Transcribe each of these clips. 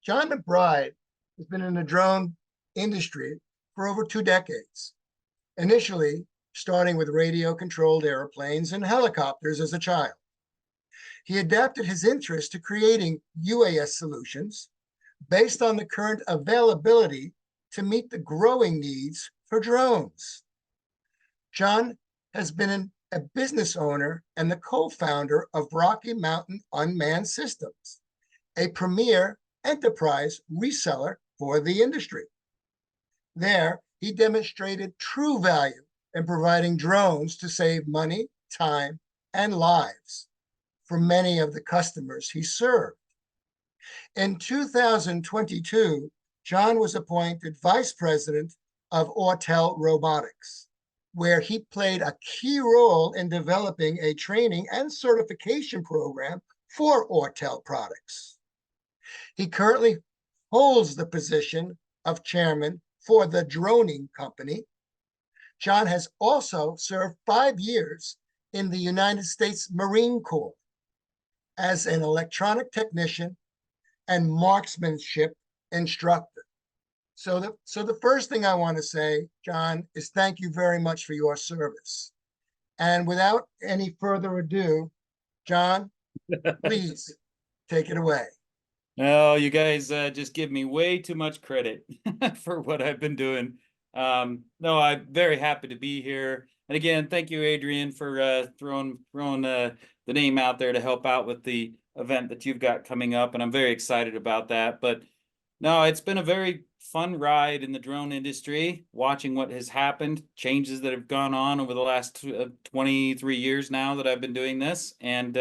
Jon McBride has been in the drone industry for over 2 decades, initially starting with radio-controlled airplanes and helicopters as a child. He adapted his interest to creating UAS solutions based on the current availability to meet the growing needs for drones. Jon has been a business owner and the co-founder of Rocky Mountain Unmanned Systems, a premier enterprise reseller for the industry. There, he demonstrated true value in providing drones to save money, time, and lives for many of the customers he served. In 2022, Jon was appointed vice president of Autel Robotics, where he played a key role in developing a training and certification program for Autel products. He currently holds the position of chairman for the droning company. Jon has also served 5 years in the United States Marine Corps as an electronic technician and marksmanship instructor. So the first thing I want to say, Jon, is thank you very much for your service. And without any further ado, Jon, please take it away. Oh, you guys just give me way too much credit for what I've been doing. No, I'm very happy to be here. And again, thank you, Adrian, for throwing the name out there to help out with the event that you've got coming up. And I'm very excited about that. But no, it's been a very fun ride in the drone industry, watching what has happened, changes that have gone on over the last 23 years now that I've been doing this. And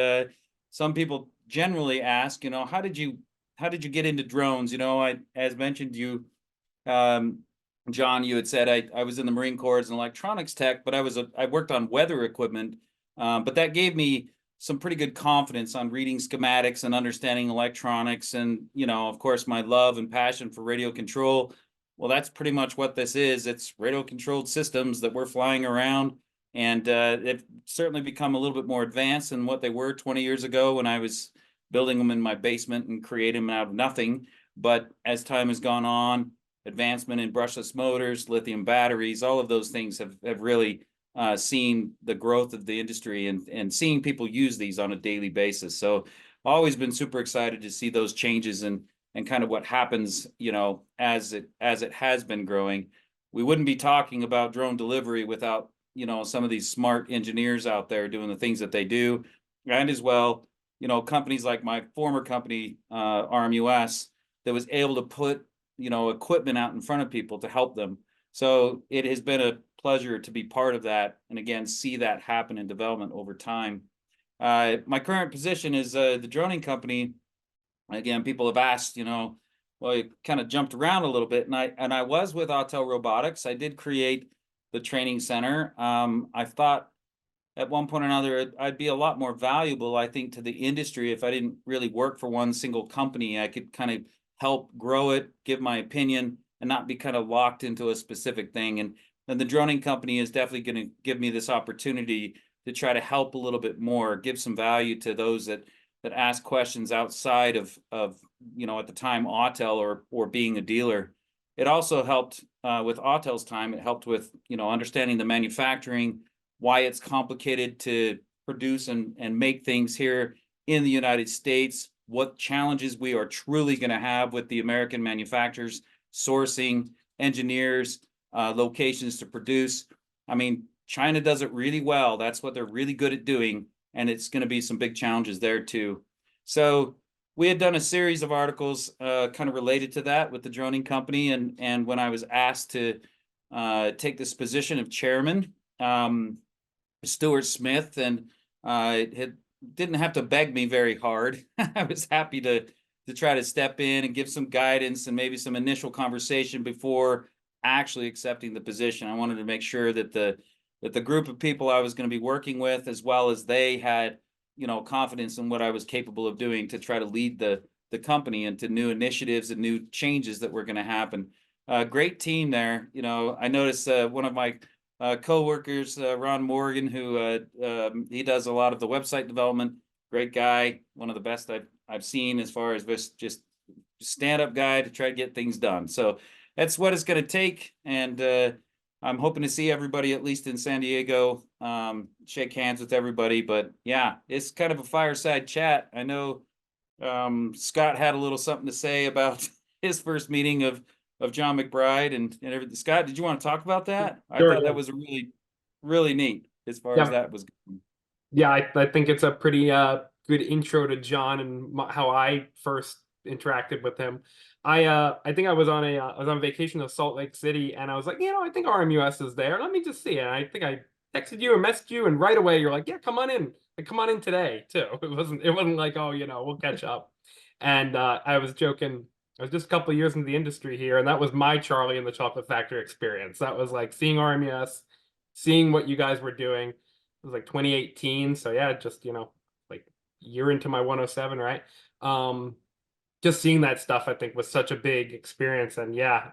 some people generally ask, how did you get into drones? As mentioned, Jon, you had said I was in the Marine Corps as an electronics tech, but I worked on weather equipment. But that gave me some pretty good confidence on reading schematics and understanding electronics. And, of course, my love and passion for radio control. Well, that's pretty much what this is. It's radio controlled systems that we're flying around. And they've certainly become a little bit more advanced than what they were 20 years ago when I was building them in my basement and creating them out of nothing. But as time has gone on, advancement in brushless motors, lithium batteries, all of those things have really seen the growth of the industry and seeing people use these on a daily basis. So always been super excited to see those changes and kind of what happens, as it has been growing. We wouldn't be talking about drone delivery without, some of these smart engineers out there doing the things that they do. And as well, companies like my former company, AUVSI, that was able to put, equipment out in front of people to help them. So it has been a pleasure to be part of that. And again, see that happen in development over time. My current position is the droning company. Again, people have asked, well, it kind of jumped around a little bit. And I was with Autel Robotics. I did create the training center. I thought at one point or another, I'd be a lot more valuable, I think, to the industry if I didn't really work for one single company. I could kind of help grow it, give my opinion, and not be kind of locked into a specific thing. And the droning company is definitely going to give me this opportunity to try to help a little bit more, give some value to those that ask questions outside of at the time Autel or being a dealer. It also helped with Autel's time. It helped with understanding the manufacturing, why it's complicated to produce and make things here in the United States, what challenges we are truly going to have with the American manufacturers, sourcing, engineers, locations to produce. I mean, China does it really well. That's what they're really good at doing. And it's going to be some big challenges there too. So we had done a series of articles kind of related to that with the droning company. And when I was asked to take this position of chairman, Stuart Smith, and didn't have to beg me very hard. I was happy to try to step in and give some guidance and maybe some initial conversation before actually accepting the position. I wanted to make sure that the group of people I was going to be working with, as well as they had, confidence in what I was capable of doing to try to lead the company into new initiatives and new changes that were going to happen. Great team there. I noticed one of my co-workers, Ron Morgan, who he does a lot of the website development. Great guy, one of the best I've seen as far as just stand-up guy to try to get things done. So that's what it's going to take. And I'm hoping to see everybody, at least in San Diego, shake hands with everybody. But yeah, it's kind of a fireside chat. I know Scott had a little something to say about his first meeting of Jon McBride and everything. Scott, did you want to talk about that? I Sure, thought yeah. that was really, really neat as far as Yeah, that was going. yeah, I think it's a pretty good intro to John and how I first interacted with him. I think I was on vacation to Salt Lake City, and I was like, I think RMUS is there. Let me just see. And I think I texted you or messaged you, and right away you're like, yeah, come on in. Like, come on in today too. It wasn't like, oh, we'll catch up. And I was joking. I was just a couple of years into the industry here, and that was my Charlie and the Chocolate Factory experience. That was like seeing RMUS, seeing what you guys were doing. It was like 2018. So yeah, just, like year into my 107, right? Just seeing that stuff, I think, was such a big experience. And yeah,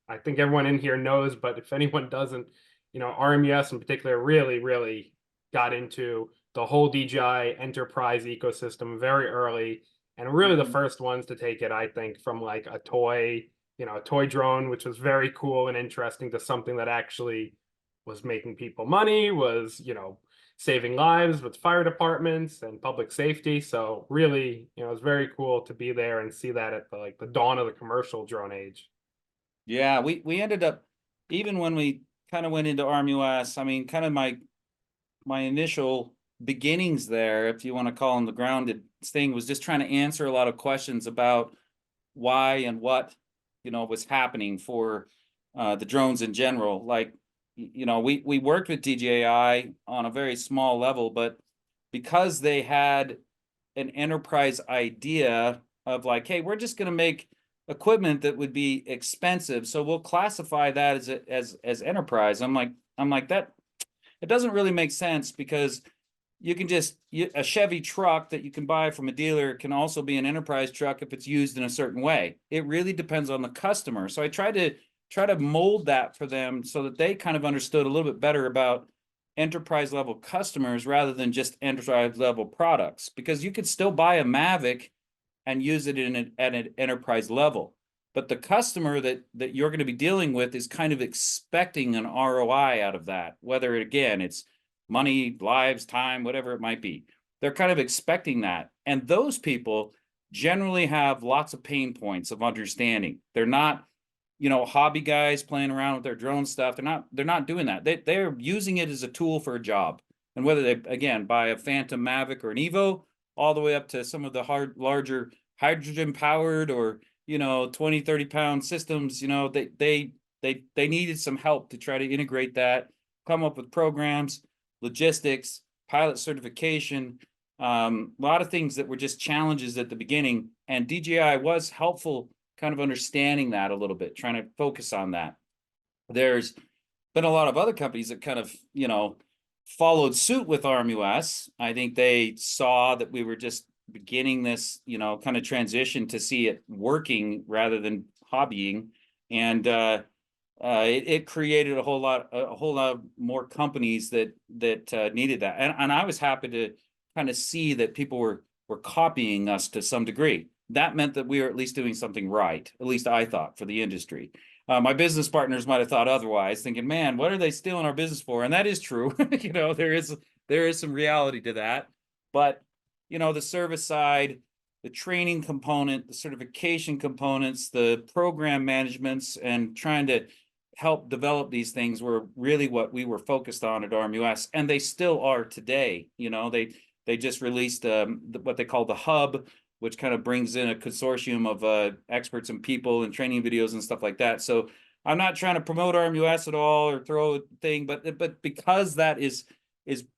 I think everyone in here knows, but if anyone doesn't, RMUS in particular really, really got into the whole DJI enterprise ecosystem very early, and really the first ones to take it, I think, from like a toy drone, which was very cool and interesting, to something that actually was making people money, was, saving lives with fire departments and public safety. So really, it was very cool to be there and see that at the dawn of the commercial drone age. Yeah, we ended up, even when we kind of went into RMUS, I mean, kind of my initial beginnings there, if you want to call them the grounded thing, was just trying to answer a lot of questions about why and what, was happening for the drones in general. Like, we worked with DJI on a very small level, but because they had an enterprise idea of like, hey, we're just going to make equipment that would be expensive, so we'll classify that as enterprise. I'm like that. It doesn't really make sense, because you can a Chevy truck that you can buy from a dealer can also be an enterprise truck if it's used in a certain way. It really depends on the customer. So I try to mold that for them so that they kind of understood a little bit better about enterprise level customers rather than just enterprise level products, because you could still buy a Mavic and use it at an enterprise level. But the customer that you're going to be dealing with is kind of expecting an ROI out of that, whether again, it's money, lives, time, whatever it might be. They're kind of expecting that. And those people generally have lots of pain points of understanding. They're not, hobby guys playing around with their drone stuff. They're not doing that. They're using it as a tool for a job. And whether they, again, buy a Phantom Mavic or an Evo, all the way up to some of the larger hydrogen powered or 20, 30 pound systems, they needed some help to try to integrate that, come up with programs, logistics, pilot certification, a lot of things that were just challenges at the beginning. And DJI was helpful kind of understanding that a little bit, trying to focus on that. There's been a lot of other companies that kind of, followed suit with RMUS. I think they saw that we were just beginning this, kind of transition to see it working rather than hobbying. And it created a whole lot more companies that needed that. And I was happy to kind of see that people were copying us to some degree. That meant that we were at least doing something right. At least I thought, for the industry. My business partners might have thought otherwise, thinking, man, what are they stealing our business for? And that is true. There is some reality to that. But, the service side, the training component, the certification components, the program managements, and trying to help develop these things were really what we were focused on at RMUS. And they still are today. They just released what they call the hub, which kind of brings in a consortium of experts and people and training videos and stuff like that. So I'm not trying to promote RMUS at all or throw a thing, but because that is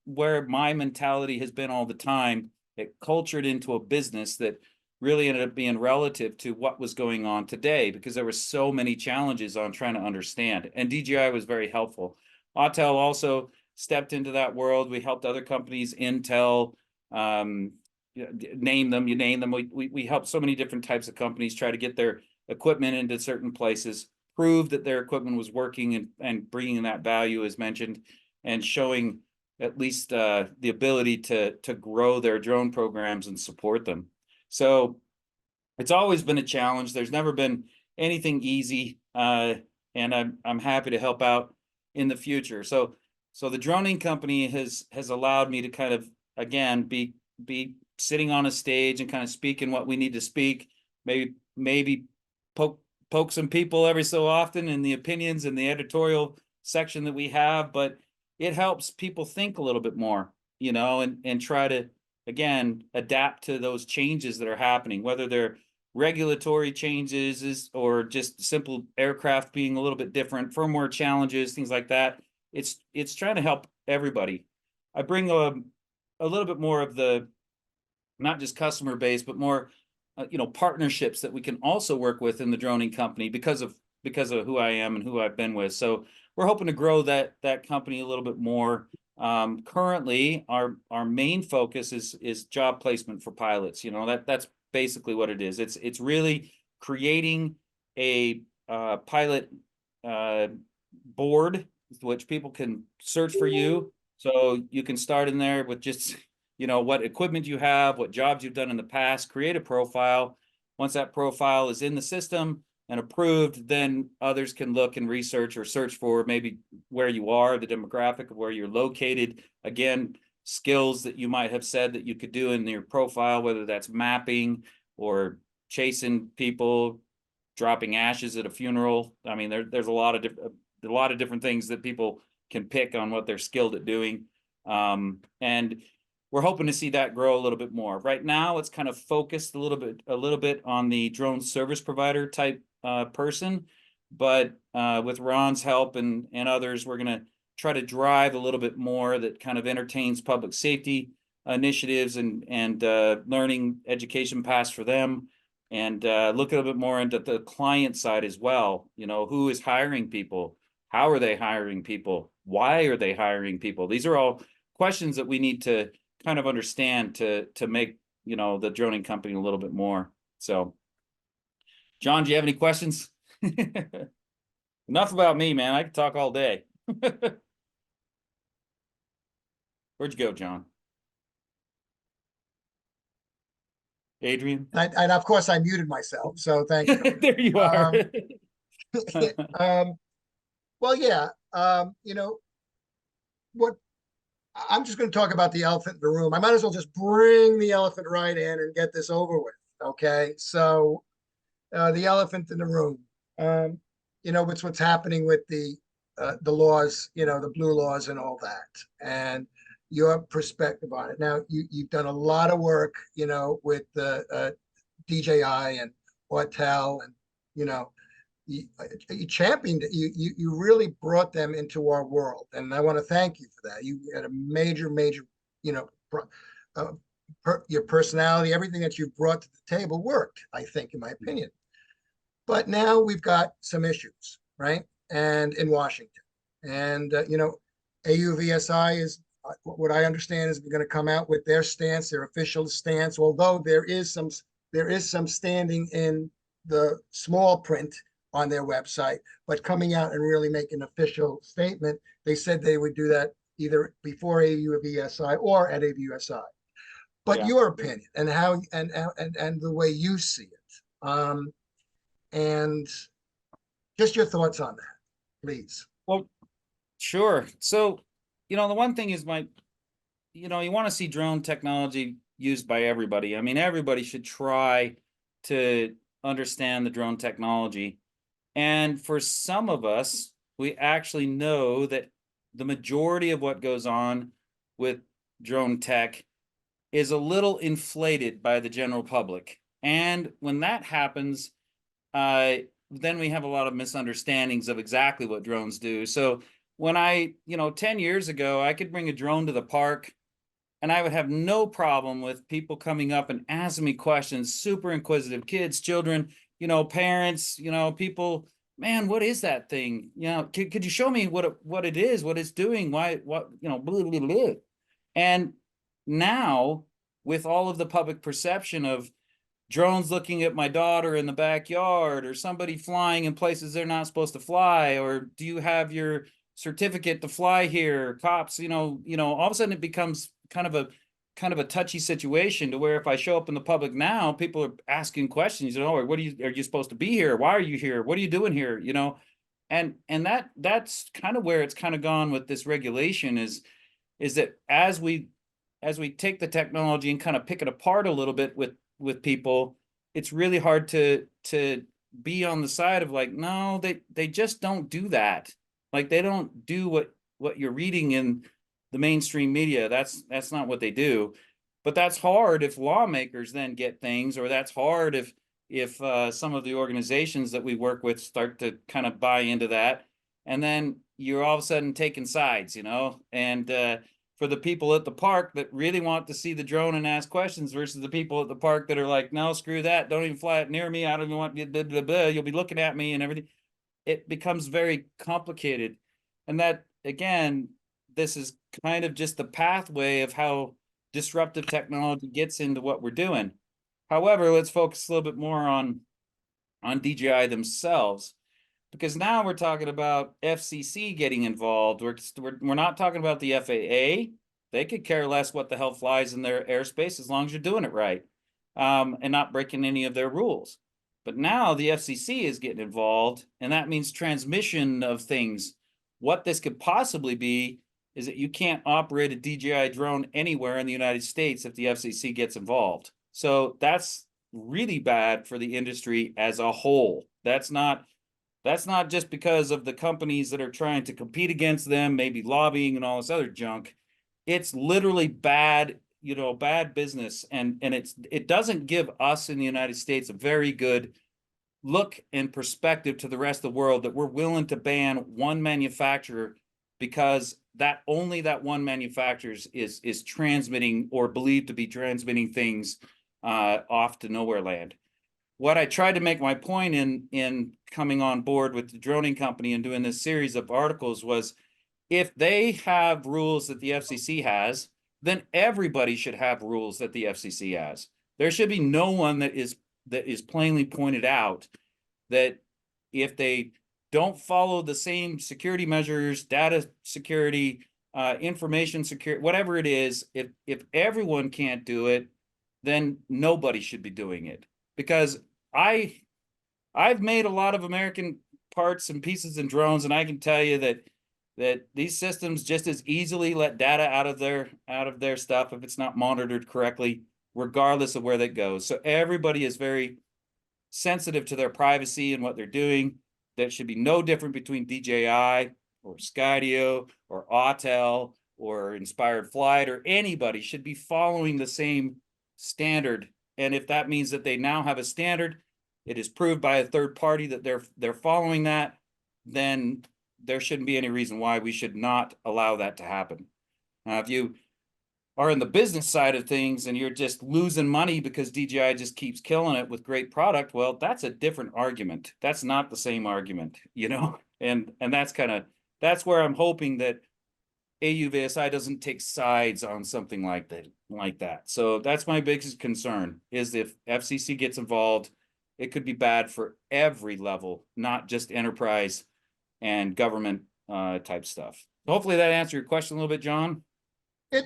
where my mentality has been all the time, it cultured into a business that really ended up being relative to what was going on today, because there were so many challenges on trying to understand. And DJI was very helpful. Autel also stepped into that world. We helped other companies, Intel, name them. We helped so many different types of companies try to get their equipment into certain places, prove that their equipment was working and bringing that value as mentioned, and showing at least the ability to grow their drone programs and support them. So It's always been a challenge. There's never been anything easy, and I'm happy to help out in the future. So the droning company has allowed me to kind of, again, be sitting on a stage and kind of speaking what we need to speak. Maybe poke some people every so often in the opinions and the editorial section that we have, but it helps people think a little bit more, and try to, again, adapt to those changes that are happening, whether they're regulatory changes or just simple aircraft being a little bit different, firmware challenges, things like that. It's trying to help everybody. I bring a little bit more of the, not just customer base, but more partnerships that we can also work with in the droning company because of who I am and who I've been with. So we're hoping to grow that company a little bit more. Currently, our main focus is job placement for pilots. That's basically what it is. It's really creating a pilot board, which people can search for you. So you can start in there with just what equipment you have, what jobs you've done in the past, create a profile. Once that profile is in the system and approved, then others can look and research or search for maybe where you are, the demographic of where you're located. Again, skills that you might have said that you could do in your profile, whether that's mapping or chasing people, dropping ashes at a funeral. I mean, there's a lot of different things that people can pick on what they're skilled at doing. And we're hoping to see that grow a little bit more. Right now, it's kind of focused a little bit on the drone service provider type person, but with Ron's help and others, we're going to try to drive a little bit more that kind of entertains public safety initiatives and learning education paths for them, and look a little bit more into the client side as well. Who is hiring people? How are they hiring people? Why are they hiring people? These are all questions that we need to kind of understand to make the droning company a little bit more. So, John, do you have any questions? Enough about me, man. I could talk all day. Where'd you go, John? Adrian? And of course, I muted myself. So thank you. There you are. Well, yeah. What I'm just going to talk about the elephant in the room. I might as well just bring the elephant right in and get this over with. Okay. So the elephant in the room, it's what's happening with the laws, the blue laws and all that, and your perspective on it. Now, you've done a lot of work, with the DJI and Autel, and you championed it. You really brought them into our world, and I want to thank you for that. You had a major, your personality, everything that you brought to the table worked, I think, in my opinion. But now we've got some issues, right? And in Washington, and AUVSI is, what I understand, is going to come out with their stance, their official stance. Although there is some standing in the small print on their website, but coming out and really making an official statement. They said they would do that either before AUVSI or at AUVSI. But yeah, your opinion and how and the way you see it, and just your thoughts on that, please. Well, sure. So, the one thing is you want to see drone technology used by everybody. I mean, everybody should try to understand the drone technology. And for some of us, we actually know that the majority of what goes on with drone tech is a little inflated by the general public. And when that happens, then we have a lot of misunderstandings of exactly what drones do. So when 10 years ago, I could bring a drone to the park and I would have no problem with people coming up and asking me questions, super inquisitive kids, children, parents, people, man, what is that thing? Could you show me what it is, what it's doing? Why, blah, blah, blah. And now, with all of the public perception of drones looking at my daughter in the backyard, or somebody flying in places they're not supposed to fly, or do you have your certificate to fly here? Cops, all of a sudden it becomes kind of kind of a touchy situation to where if I show up in the public now, people are asking questions, oh, are you supposed to be here? Why are you here? What are you doing here? And that's kind of where it's kind of gone with this regulation is that as we take the technology and kind of pick it apart a little bit with people, it's really hard to be on the side of like, no, they just don't do that. Like they don't do what you're reading in the mainstream media. That's not what they do. But that's hard if lawmakers then get things, or that's hard if some of the organizations that we work with start to kind of buy into that, and then you're all of a sudden taking sides, and for the people at the park that really want to see the drone and ask questions versus the people at the park that are like, no, screw that, don't even fly it near me, I don't even want, blah, blah, blah, you'll be looking at me and everything. It becomes very complicated. And that, again, this is kind of just the pathway of how disruptive technology gets into what we're doing. However, let's focus a little bit more on DJI themselves, because now we're talking about FCC getting involved. We're not talking about the FAA. They could care less what the hell flies in their airspace as long as you're doing it right, and not breaking any of their rules. But now the FCC is getting involved, and that means transmission of things. What this could possibly be is that you can't operate a DJI drone anywhere in the United States if the FCC gets involved. So that's really bad for the industry as a whole. That's not just because of the companies that are trying to compete against them, maybe lobbying and all this other junk. It's literally bad, bad business. And it doesn't give us in the United States a very good look and perspective to the rest of the world that we're willing to ban one manufacturer because only that one manufacturer is transmitting or believed to be transmitting things off to nowhere land. What I tried to make my point in coming on board with the droning company and doing this series of articles was, if they have rules that the FCC has, then everybody should have rules that the FCC has. There should be no one that is plainly pointed out that if they don't follow the same security measures, data security, information security, whatever it is, if everyone can't do it, then nobody should be doing it. Because I've made a lot of American parts and pieces and drones, and I can tell you that these systems just as easily let data out of their stuff if it's not monitored correctly, regardless of where that goes. So everybody is very sensitive to their privacy and what they're doing. That should be no different between DJI or Skydio or Autel or Inspired Flight, or anybody should be following the same standard. And if that means that they now have a standard, it is proved by a third party that they're following that, then there shouldn't be any reason why we should not allow that to happen. Now, if you are in the business side of things and you're just losing money because DJI just keeps killing it with great product, well, that's a different argument. That's not the same argument, and that's where I'm hoping that AUVSI doesn't take sides on something like that. So that's my biggest concern, is if FCC gets involved, it could be bad for every level, not just enterprise and government type stuff. Hopefully that answered your question a little bit, John. I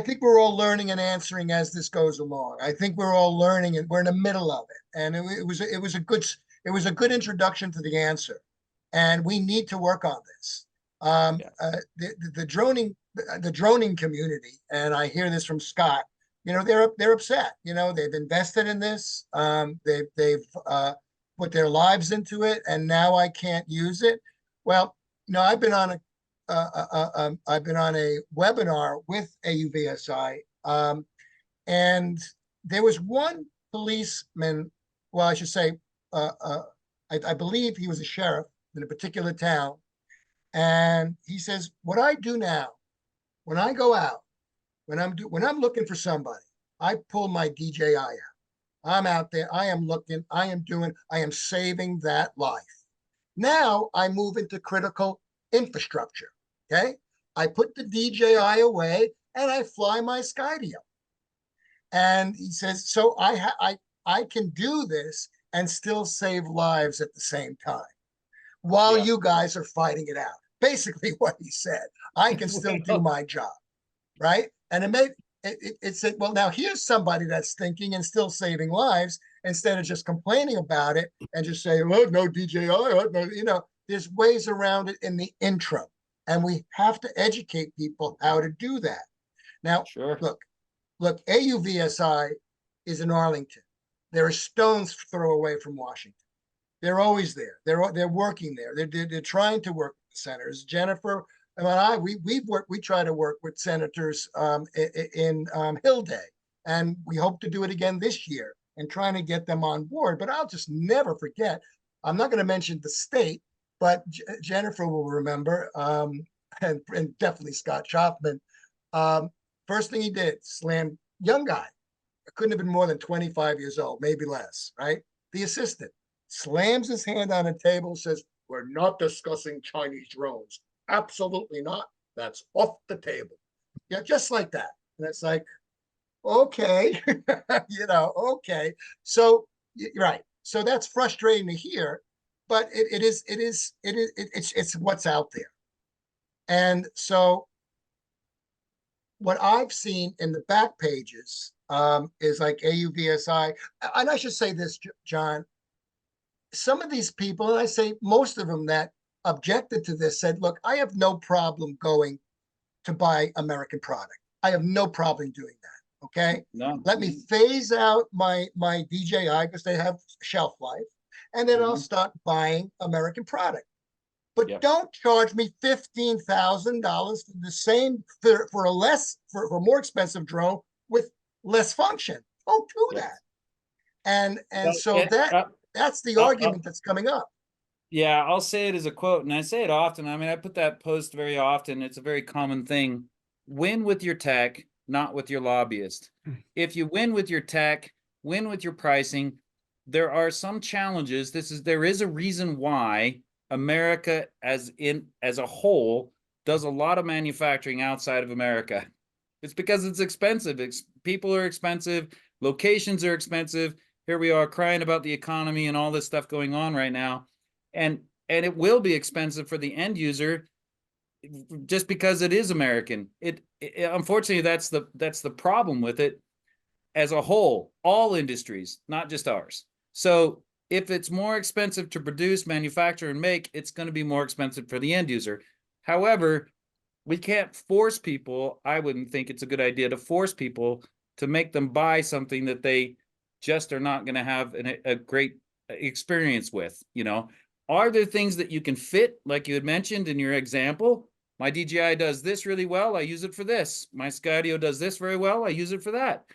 think we're all learning and answering as this goes along. I think we're all learning, and we're in the middle of it. And it was a good introduction to the answer. And we need to work on this. The droning community, and I hear this from Scott, they're upset. They've invested in this. They've put their lives into it, and now I can't use it. Well, I've been on a webinar with AUVSI, and there was one policeman. Well, I should say, I believe he was a sheriff in a particular town, and he says, "What I do now, when I go out, when I'm looking for somebody, I pull my DJI out. I'm out there. I am looking. I am saving that life. Now I move into critical infrastructure. Okay, I put the DJI away and I fly my Skydio." And he says, "So I can do this and still save lives at the same time, while you guys are fighting it out." Basically, what he said. I can still do my job. right? And it said, well, now here's somebody that's thinking and still saving lives instead of just complaining about it and just saying, well, no DJI, there's ways around it in the intro. And we have to educate people how to do that. Now, Sure. look, AUVSI is in Arlington. They're a stone's throw away from Washington. They're always there. They're working there. They're trying to work with the senators. Jennifer and we try to work with senators in Hill Day, and we hope to do it again this year and trying to get them on board. But I'll just never forget. I'm not going to mention the state, but Jennifer will remember, and definitely Scott Chopman. First thing he did, slam young guy. Couldn't have been more than 25 years old, maybe less, right? The assistant slams his hand on a table, says, we're not discussing Chinese drones. Absolutely not. That's off the table. Yeah, just like that. And it's like, okay, okay. So, right. So that's frustrating to hear, but it's what's out there. And so what I've seen in the back pages is like AUVSI. And I should say this, John, some of these people, and I say most of them that objected to this said, look, I have no problem going to buy American product. I have no problem doing that. Okay. No. Let me phase out my DJI because they have shelf life. And then I'll start buying American product. But don't charge me $15,000 for the same for a more expensive drone with less function. Don't do that. And so that's the argument that's coming up. Yeah, I'll say it as a quote, and I say it often. I mean, I put that post very often. It's a very common thing. Win with your tech, not with your lobbyist. If you win with your tech, win with your pricing. There are some challenges. There is a reason why America as a whole does a lot of manufacturing outside of America. It's because it's expensive. People are expensive. Locations are expensive. Here we are crying about the economy and all this stuff going on right now. And it will be expensive for the end user just because it is American. Unfortunately, that's the problem with it as a whole, all industries, not just ours. So if it's more expensive to produce, manufacture, and make, it's going to be more expensive for the end user. However, we can't force people. I wouldn't think it's a good idea to force people to make them buy something that they just are not going to have a great experience with. Are there things that you can fit, like you had mentioned in your example? My DJI does this really well. I use it for this. My Skydio does this very well. I use it for that.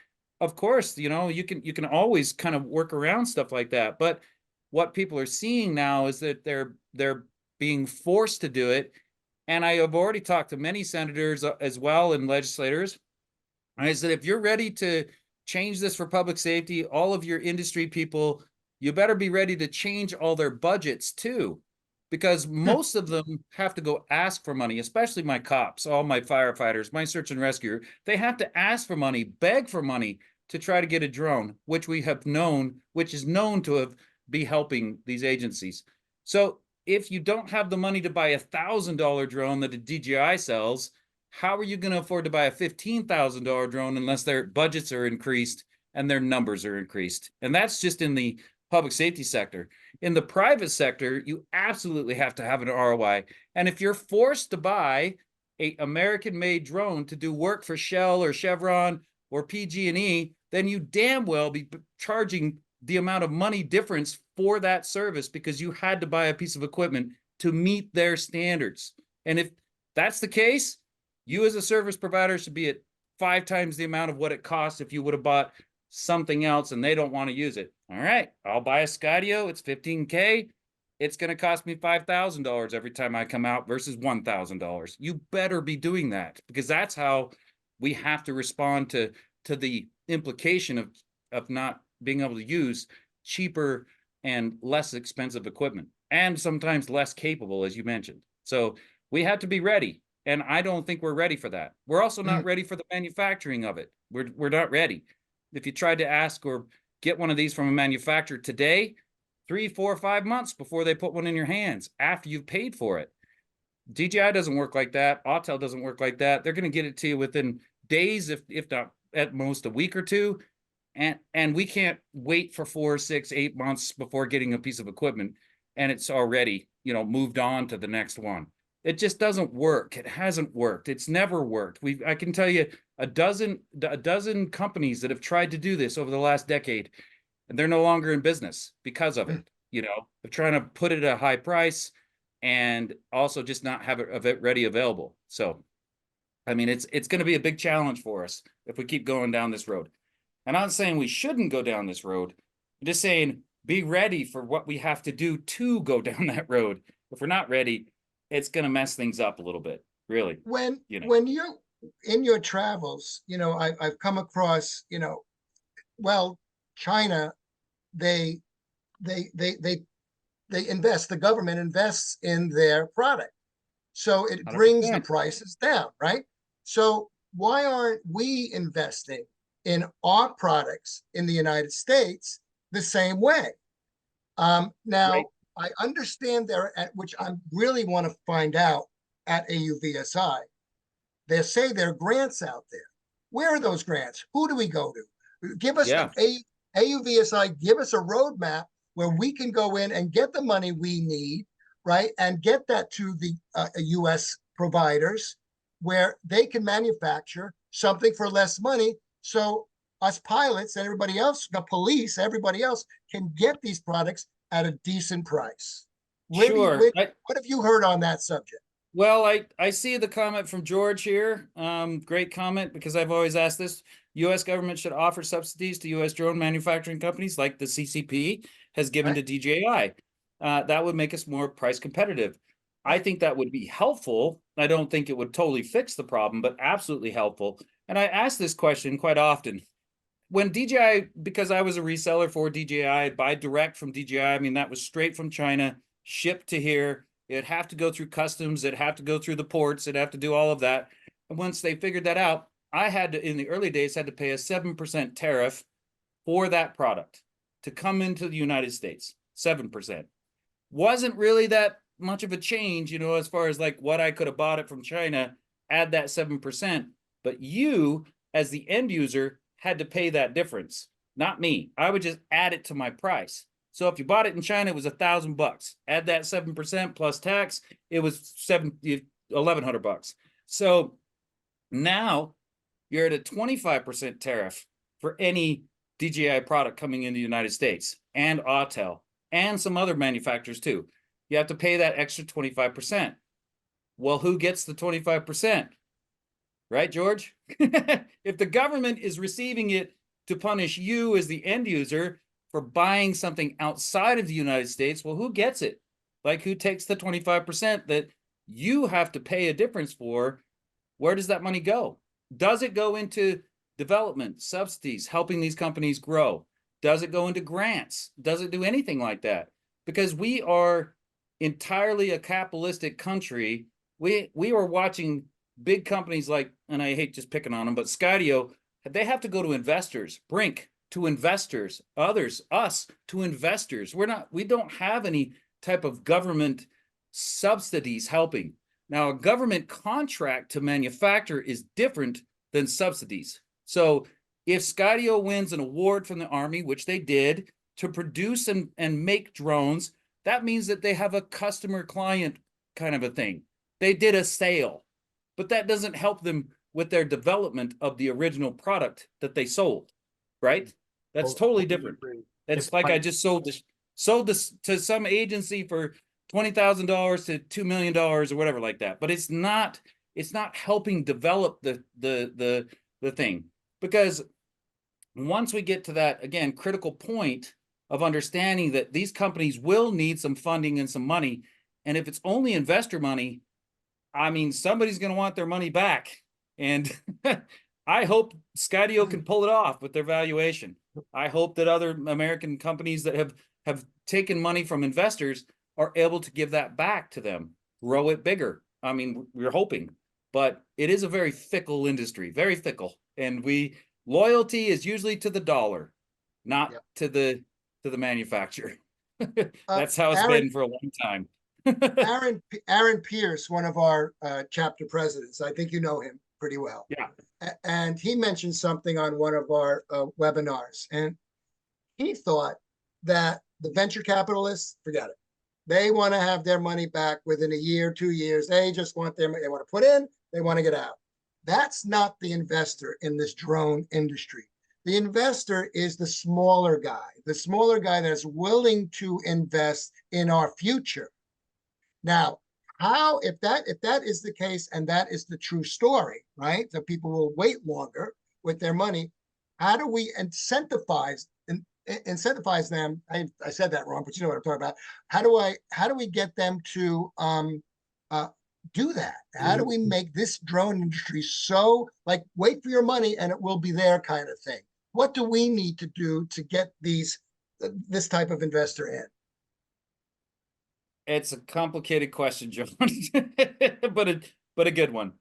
Of course, you can always kind of work around stuff like that. But what people are seeing now is that they're being forced to do it. And I have already talked to many senators as well and legislators. And I said, if you're ready to change this for public safety, all of your industry people, you better be ready to change all their budgets too, because most of them have to go ask for money, especially my cops, all my firefighters, my search and rescue. They have to ask for money, beg for money to try to get a drone, which is known to be helping these agencies. So if you don't have the money to buy a $1,000 drone that a DJI sells, how are you going to afford to buy a $15,000 drone unless their budgets are increased and their numbers are increased? And that's just in the public safety sector. In the private sector, you absolutely have to have an ROI. And if you're forced to buy an American-made drone to do work for Shell or Chevron or PG&E, then you damn well be charging the amount of money difference for that service because you had to buy a piece of equipment to meet their standards. And if that's the case, you as a service provider should be at 5 times the amount of what it costs if you would have bought something else and they don't want to use it. All right, I'll buy a Skydio. It's $15K. It's going to cost me $5,000 every time I come out versus $1,000. You better be doing that because that's how we have to respond to the implication of not being able to use cheaper and less expensive equipment and sometimes less capable, as you mentioned. So we have to be ready. And I don't think we're ready for that. We're also not ready for the manufacturing of it. We're not ready. If you tried to ask or get one of these from a manufacturer today, 3, 4, 5 months before they put one in your hands after you've paid for it. DJI doesn't work like that. Autel doesn't work like that. They're going to get it to you within days, if not at most a week or two. And we can't wait for 4, 6, 8 months before getting a piece of equipment, and it's already, moved on to the next one. It just doesn't work. It hasn't worked. It's never worked. I can tell you a dozen companies that have tried to do this over the last decade, and they're no longer in business because of it. They're trying to put it at a high price and also just not have it ready available. So, I mean, it's going to be a big challenge for us if we keep going down this road. And I'm not saying we shouldn't go down this road. I'm just saying be ready for what we have to do to go down that road. If we're not ready, it's going to mess things up a little bit, really. When you're in your travels, I've come across, well, China, they invest, the government invests in their product. So it brings 100%. the prices down, right? So why aren't we investing in our products in the United States the same way? Now, Right. I understand there, which I really want to find out at AUVSI. They say there are grants out there. Where are those grants? Who do we go to? Give us AUVSI, give us a roadmap where we can go in and get the money we need, right? And get that to the US providers where they can manufacture something for less money. So us pilots and everybody else, the police, everybody else can get these products at a decent price. Sure. What have you heard on that subject? Well, I see the comment from George here. Great comment, because I've always asked this. U.S. government should offer subsidies to U.S. drone manufacturing companies like the CCP has given to DJI. That would make us more price competitive. I think that would be helpful. I don't think it would totally fix the problem, but absolutely helpful. And I ask this question quite often. When DJI, because I was a reseller for DJI, I'd buy direct from DJI. I mean, that was straight from China, shipped to here. It'd have to go through customs. It'd have to go through the ports. It'd have to do all of that. And once they figured that out, I had to, in the early days, had to pay a 7% tariff for that product to come into the United States. 7%. Wasn't really that much of a change, as far as like what I could have bought it from China, add that 7%. But you, as the end user, had to pay that difference, not me. I would just add it to my price. So if you bought it in China, it was $1,000. Add that 7% plus tax, it was $1,100. So now you're at a 25% tariff for any DJI product coming into the United States, and Autel and some other manufacturers too. You have to pay that extra 25%. Well, who gets the 25%? Right, George? If the government is receiving it to punish you as the end user for buying something outside of the United States, well, who gets it? Like, who takes the 25% that you have to pay a difference for? Where does that money go? Does it go into development, subsidies, helping these companies grow? Does it go into grants? Does it do anything like that? Because we are entirely a capitalistic country. We are watching big companies like, and I hate just picking on them, but Skydio, they have to go to investors, Brink to investors, others, us to investors. We don't have any type of government subsidies helping. Now, a government contract to manufacture is different than subsidies. So if Skydio wins an award from the Army, which they did, to produce and make drones, that means that they have a customer client kind of a thing. They did a sale, but that doesn't help them with their development of the original product that they sold, right? That's totally different. It's like I just sold this to some agency for $20,000 to $2 million or whatever like that. But it's not helping develop the thing, because once we get to that, again, critical point of understanding that these companies will need some funding and some money, and if it's only investor money, I mean, somebody's going to want their money back. And I hope Skydio can pull it off with their valuation. I hope that other American companies that have taken money from investors are able to give that back to them, grow it bigger. I mean, we're hoping, but it is a very fickle industry, very fickle. And loyalty is usually to the dollar, not to the manufacturer. That's how it's been for a long time. Aaron Pierce, one of our chapter presidents, I think you know him. pretty well. Yeah. And he mentioned something on one of our webinars, and he thought that the venture capitalists, forget it. They want to have their money back within a year, 2 years. They just want their money. They want to put in, they want to get out. That's not the investor in this drone industry. The investor is the smaller guy that's willing to invest in our future. Now, how, if that is the case, and that is the true story, right? That people will wait longer with their money. How do we incentivize them? I said that wrong, but you know what I'm talking about. How do we get them to do that? How do we make this drone industry so, like, wait for your money and it will be there kind of thing? What do we need to do to get this type of investor in? It's a complicated question, John, but a good one.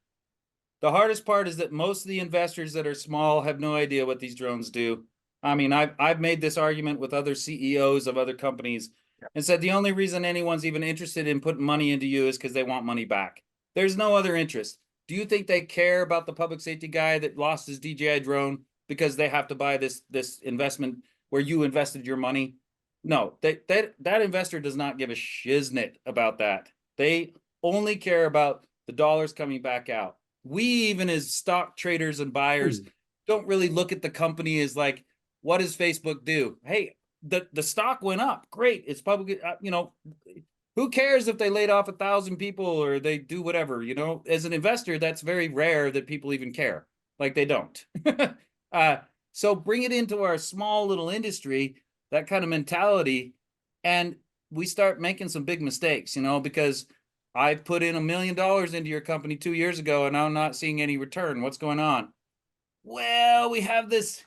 The hardest part is that most of the investors that are small have no idea what these drones do. I mean, I've made this argument with other CEOs of other companies and said the only reason anyone's even interested in putting money into you is because they want money back. There's no other interest. Do you think they care about the public safety guy that lost his DJI drone because they have to buy this investment where you invested your money? No, that investor does not give a shiznit about that. They only care about the dollars coming back out. We, even as stock traders and buyers, don't really look at the company as like, what does Facebook do? Hey, the stock went up. Great. It's public, who cares if they laid off 1,000 people or they do whatever, as an investor, that's very rare that people even care. Like, they don't. So bring it into our small little industry, that kind of mentality, and we start making some big mistakes, because I put in $1 million into your company 2 years ago and I'm not seeing any return. What's going on? Well, we have this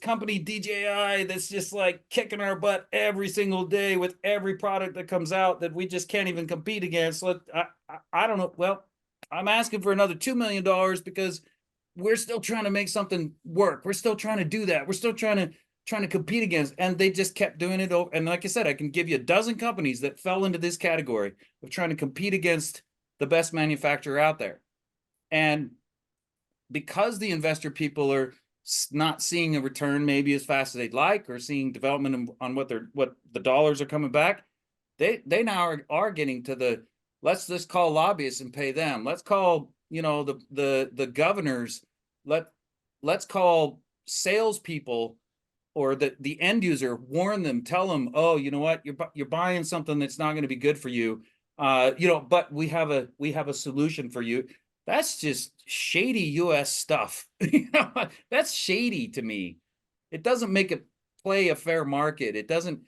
company DJI that's just like kicking our butt every single day with every product that comes out that we just can't even compete against. I don't know. Well, I'm asking for another $2 million because we're still trying to make something work. We're still trying to do that. We're still trying to compete against, and they just kept doing it. And like I said, I can give you a dozen companies that fell into this category of trying to compete against the best manufacturer out there. And because the investor people are not seeing a return maybe as fast as they'd like, or seeing development on what the dollars are coming back, they now are getting to the, let's just call lobbyists and pay them. Let's call, the governors. Let's call salespeople or the end user, warn them, tell them, oh, you know what, you're buying something that's not going to be good for you, but we have a solution for you. That's just shady U.S. stuff. That's shady to me. It doesn't make it play a fair market. It doesn't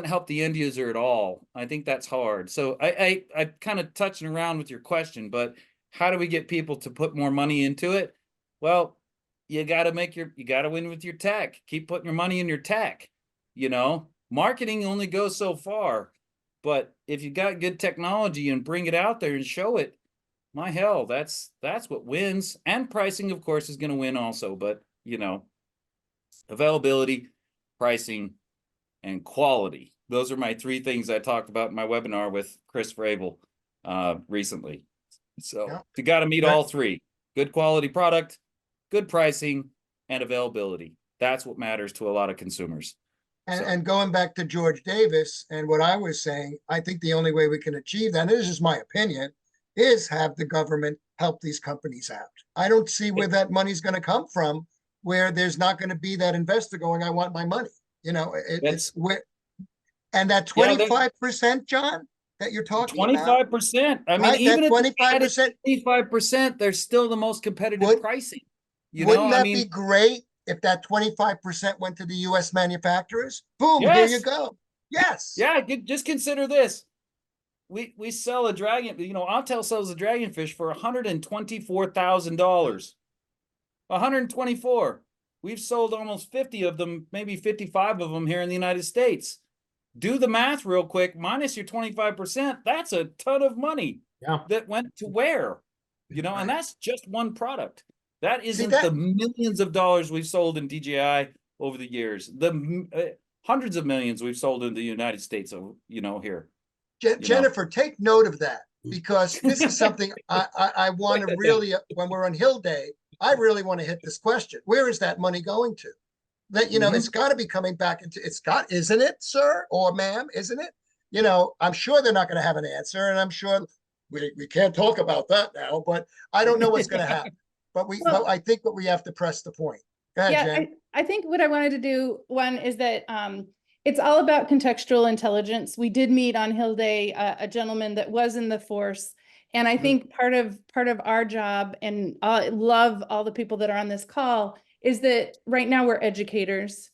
help the end user at all. I think that's hard. So I kind of touching around with your question, but how do we get people to put more money into it? Well, you got to win with your tech. Keep putting your money in your tech. Marketing only goes so far, but if you got good technology and bring it out there and show it, my hell, that's what wins. And pricing, of course, is going to win also. But availability, pricing, and quality. Those are my 3 things I talked about in my webinar with Chris Vrabel recently. So you got to meet all 3: good quality product, good pricing, and availability. That's what matters to a lot of consumers. And going back to George Davis and what I was saying, I think the only way we can achieve that, and this is my opinion, is have the government help these companies out. I don't see where that money's going to come from, where there's not going to be that investor going, I want my money. It's where, and that 25%, John, that you're talking 25%. I mean, right? even that 25%, 25%, they're still the most competitive pricing. Wouldn't that be great if that 25% went to the U.S. manufacturers? Boom, Here you go. Yes. Yeah, just consider this. We sell a dragon, Autel sells a dragonfish for $124,000. 124. We've sold almost 50 of them, maybe 55 of them here in the United States. Do the math real quick, minus your 25%, that's a ton of money that went to where? And that's just one product. That isn't the millions of dollars we've sold in DJI over the years. The hundreds of millions we've sold in the United States, here. Jennifer, take note of that. because this is something I want to really, when we're on Hill Day, I really want to hit this question. Where is that money going to? That, it's got to be coming back into, isn't it, sir or ma'am, isn't it? I'm sure they're not going to have an answer, and I'm sure we can't talk about that now, but I don't know what's going to happen. But I think that we have to press the point. Go ahead, Jen. I think what I wanted to do, one, is that it's all about contextual intelligence. We did meet on Hill Day a gentleman that was in the force, and I think part of our job, and I love all the people that are on this call, is that right now we're educators.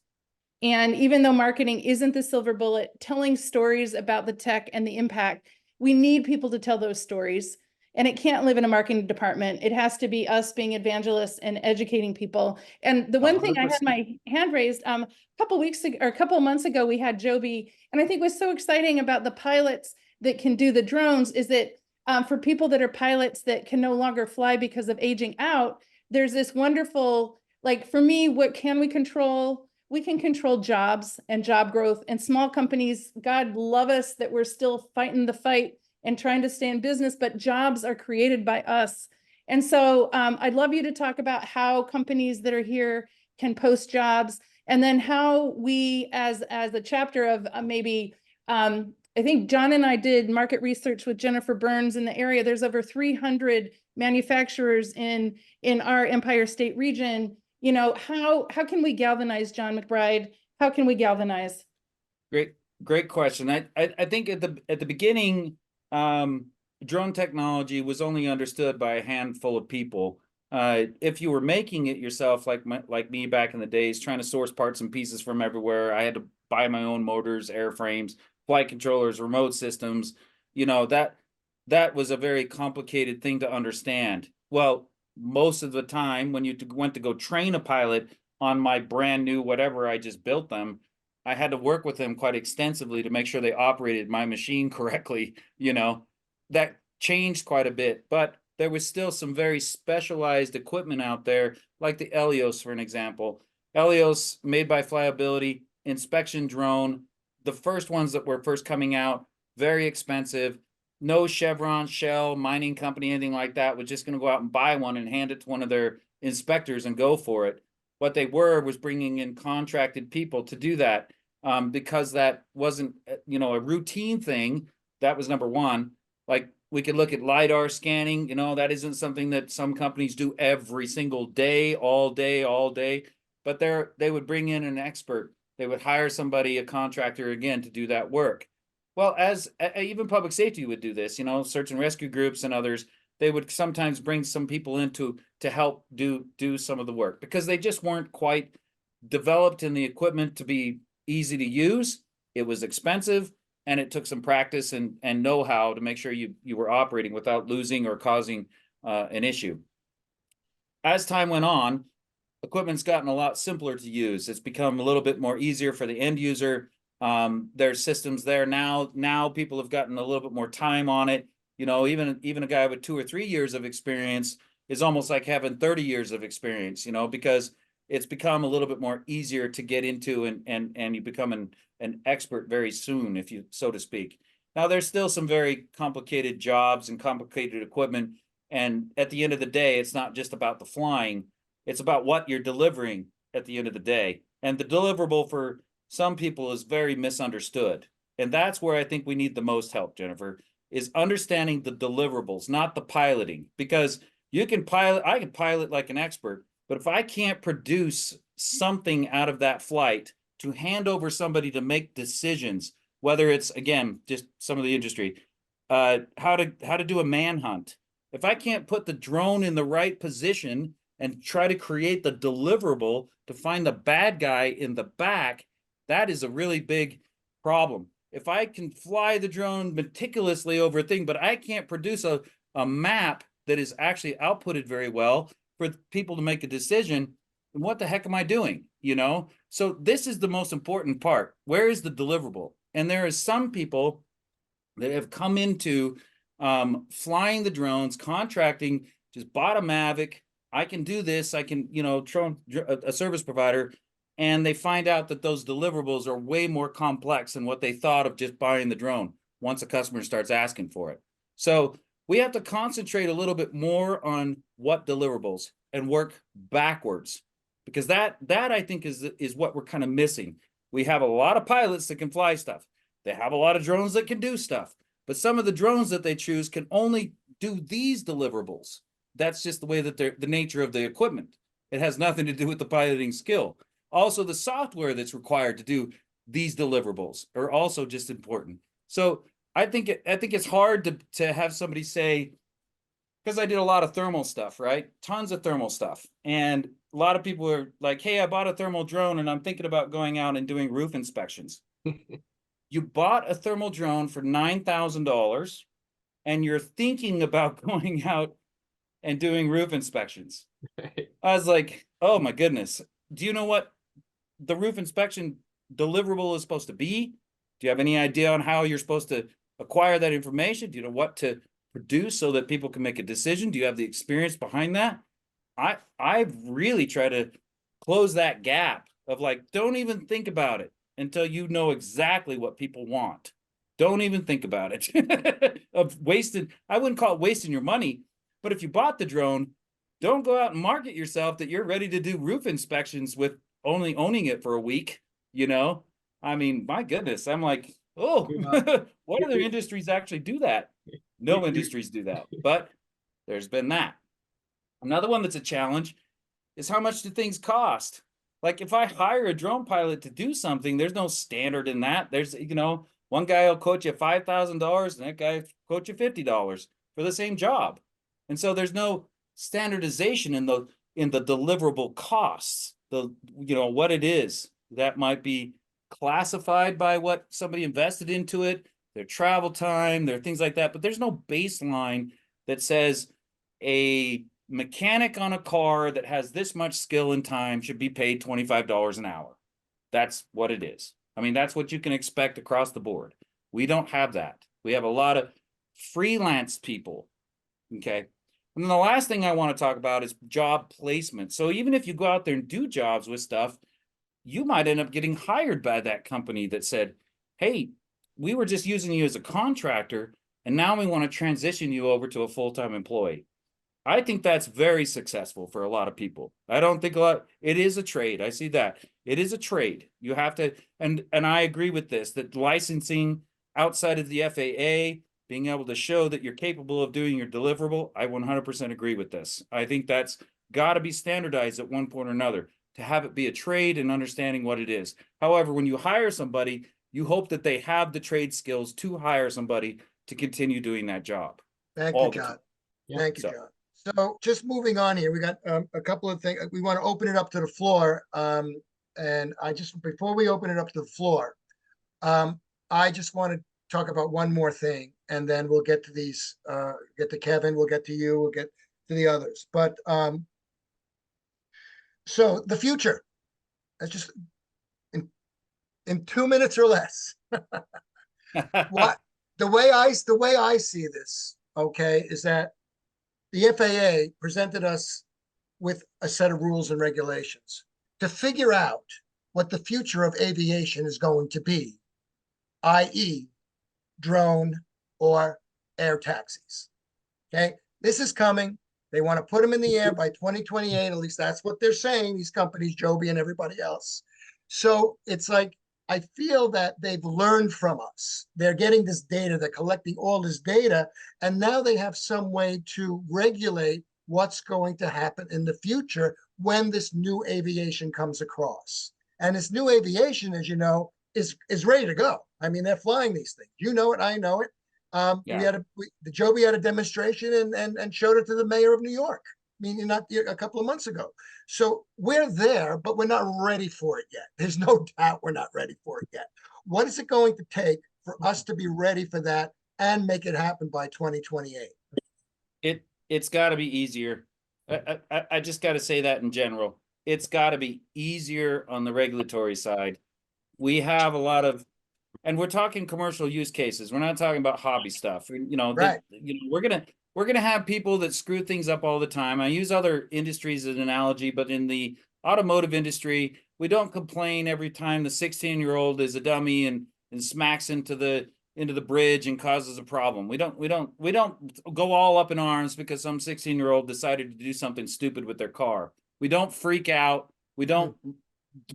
And even though marketing isn't the silver bullet, telling stories about the tech and the impact, we need people to tell those stories. And it can't live in a marketing department. It has to be us being evangelists and educating people. And the one 100%. Thing I had my hand raised a couple weeks ago, or a couple months ago, we had Joby, and I think what's so exciting about the pilots that can do the drones is that for people that are pilots that can no longer fly because of aging out, there's this wonderful, like, for me, what can we control? We can control jobs and job growth, and small companies, God love us that we're still fighting the fight and trying to stay in business, but jobs are created by us. And so I'd love you to talk about how companies that are here can post jobs, and then how we, as a chapter of maybe, I think John and I did market research with Jennifer Burns in the area. There's over 300 manufacturers in our Empire State region. How can we galvanize, Jon McBride? How can we galvanize? Great question. I think at the beginning, drone technology was only understood by a handful of people. If you were making it yourself, like me back in the days, trying to source parts and pieces from everywhere, I had to buy my own motors, airframes, flight controllers, remote systems. That was a very complicated thing to understand. Well, most of the time when you went to go train a pilot on my brand new whatever I just built them, I had to work with them quite extensively to make sure they operated my machine correctly. That changed quite a bit, but there was still some very specialized equipment out there, like the Helios, for an example. Helios, made by Flyability, inspection drone, the first ones that were first coming out, very expensive. No Chevron, Shell, mining company, anything like that was just going to go out and buy one and hand it to one of their inspectors and go for it. What they was bringing in contracted people to do that, because that wasn't, a routine thing. That was number one. Like, we could look at LiDAR scanning, that isn't something that some companies do every single day, all day. But they would bring in an expert. They would hire somebody, a contractor, again, to do that work. Well, as even public safety would do this, search and rescue groups and others, they would sometimes bring some people in to help do some of the work, because they just weren't quite developed in the equipment to be easy to use. It was expensive, and it took some practice and know-how to make sure you were operating without losing or causing an issue. As time went on, equipment's gotten a lot simpler to use. It's become a little bit more easier for the end user. There's systems there now people have gotten a little bit more time on it. Even a guy with 2 or 3 years of experience is almost like having 30 years of experience, because it's become a little bit more easier to get into, and you become an expert very soon, if you so to speak. Now, there's still some very complicated jobs and complicated equipment, and at the end of the day, it's not just about the flying, it's about what you're delivering at the end of the day. And the deliverable for some people is very misunderstood. And that's where I think we need the most help, Jennifer, is understanding the deliverables, not the piloting. Because I can pilot like an expert, but if I can't produce something out of that flight to hand over somebody to make decisions, whether it's, again, just some of the industry, how to do a manhunt. If I can't put the drone in the right position and try to create the deliverable to find the bad guy in the back, that is a really big problem. If I can fly the drone meticulously over a thing, but I can't produce a map that is actually outputted very well for people to make a decision, what the heck am I doing? So this is the most important part. Where is the deliverable? And there is some people that have come into flying the drones, contracting, just bought a Mavic. I can do this. I can, a service provider, and they find out that those deliverables are way more complex than what they thought of just buying the drone once a customer starts asking for it. So we have to concentrate a little bit more on what deliverables and work backwards, because that I think is what we're kind of missing. We have a lot of pilots that can fly stuff. They have a lot of drones that can do stuff, but some of the drones that they choose can only do these deliverables. That's just the way that they're the nature of the equipment. It has nothing to do with the piloting skill. Also, the software that's required to do these deliverables are also just important. So I think it's hard to have somebody say, because I did a lot of thermal stuff, right? Tons of thermal stuff. And a lot of people are like, hey, I bought a thermal drone and I'm thinking about going out and doing roof inspections. You bought a thermal drone for $9,000 and you're thinking about going out and doing roof inspections. I was like, oh my goodness. Do you know what the roof inspection deliverable is supposed to be? Do you have any idea on how you're supposed to acquire that information? Do you know what to produce so that people can make a decision? Do you have the experience behind that? I really try to close that gap of like, don't even think about it until you know exactly what people want. Don't even think about it. Of wasting, I wouldn't call it wasting your money, but if you bought the drone, don't go out and market yourself that you're ready to do roof inspections with only owning it for a week, you know? I mean, my goodness, I'm like, oh, what other industries actually do that? No industries do that, but there's been that. Another one that's a challenge is how much do things cost? Like if I hire a drone pilot to do something, there's no standard in that. There's, you know, one guy will quote you $5,000 and that guy quote you $50 for the same job. And so there's no standardization in the deliverable costs, what it is that might be classified by what somebody invested into it, their travel time, their things like that. But there's no baseline that says a mechanic on a car that has this much skill and time should be paid $25 an hour. That's what it is. I mean, that's what you can expect across the board. We don't have that. We have a lot of freelance people. Okay. And then the last thing I want to talk about is job placement. So even if you go out there and do jobs with stuff, you might end up getting hired by that company that said, hey, we were just using you as a contractor, and now we want to transition you over to a full-time employee. I think that's very successful for a lot of people. I don't think it is a trade. I see that. It is a trade. You have to, and I agree with this, that licensing outside of the FAA, being able to show that you're capable of doing your deliverable, I 100% agree with this. I think that's got to be standardized at one point or another to have it be a trade and understanding what it is. However, when you hire somebody, you hope that they have the trade skills to hire somebody to continue doing that job. Thank you, John. Thank you, John. So just moving on here, we got a couple of things. We want to open it up to the floor. And before we open it up to the floor, I just want to talk about one more thing, and then we'll get to these, get to Kevin, we'll get to you, we'll get to the others. But so the future, that's just in 2 minutes or less. What the way I see this, okay, is that the FAA presented us with a set of rules and regulations to figure out what the future of aviation is going to be, i.e., drone or air taxis. Okay, this is coming. They want to put them in the air by 2028. At least that's what they're saying, these companies, Joby and everybody else. So it's like, I feel that they've learned from us. They're getting this data, they're collecting all this data, and now they have some way to regulate what's going to happen in the future when this new aviation comes across. And this new aviation, as you know, is ready to go. I mean, they're flying these things. You know it, I know it. The Joby had a demonstration and showed it to the mayor of New York. I mean, not a couple of months ago. So we're there, but we're not ready for it yet. There's no doubt we're not ready for it yet. What is it going to take for us to be ready for that and make it happen by 2028? It's got to be easier. I just got to say that in general. It's got to be easier on the regulatory side. We have a lot of, and we're talking commercial use cases. We're not talking about hobby stuff. Right. We're gonna have people that screw things up all the time. I use other industries as an analogy, but in the automotive industry, we don't complain every time the 16-year-old is a dummy and smacks into the into the bridge and causes a problem. We don't go all up in arms because some 16-year-old decided to do something stupid with their car. We don't freak out. We don't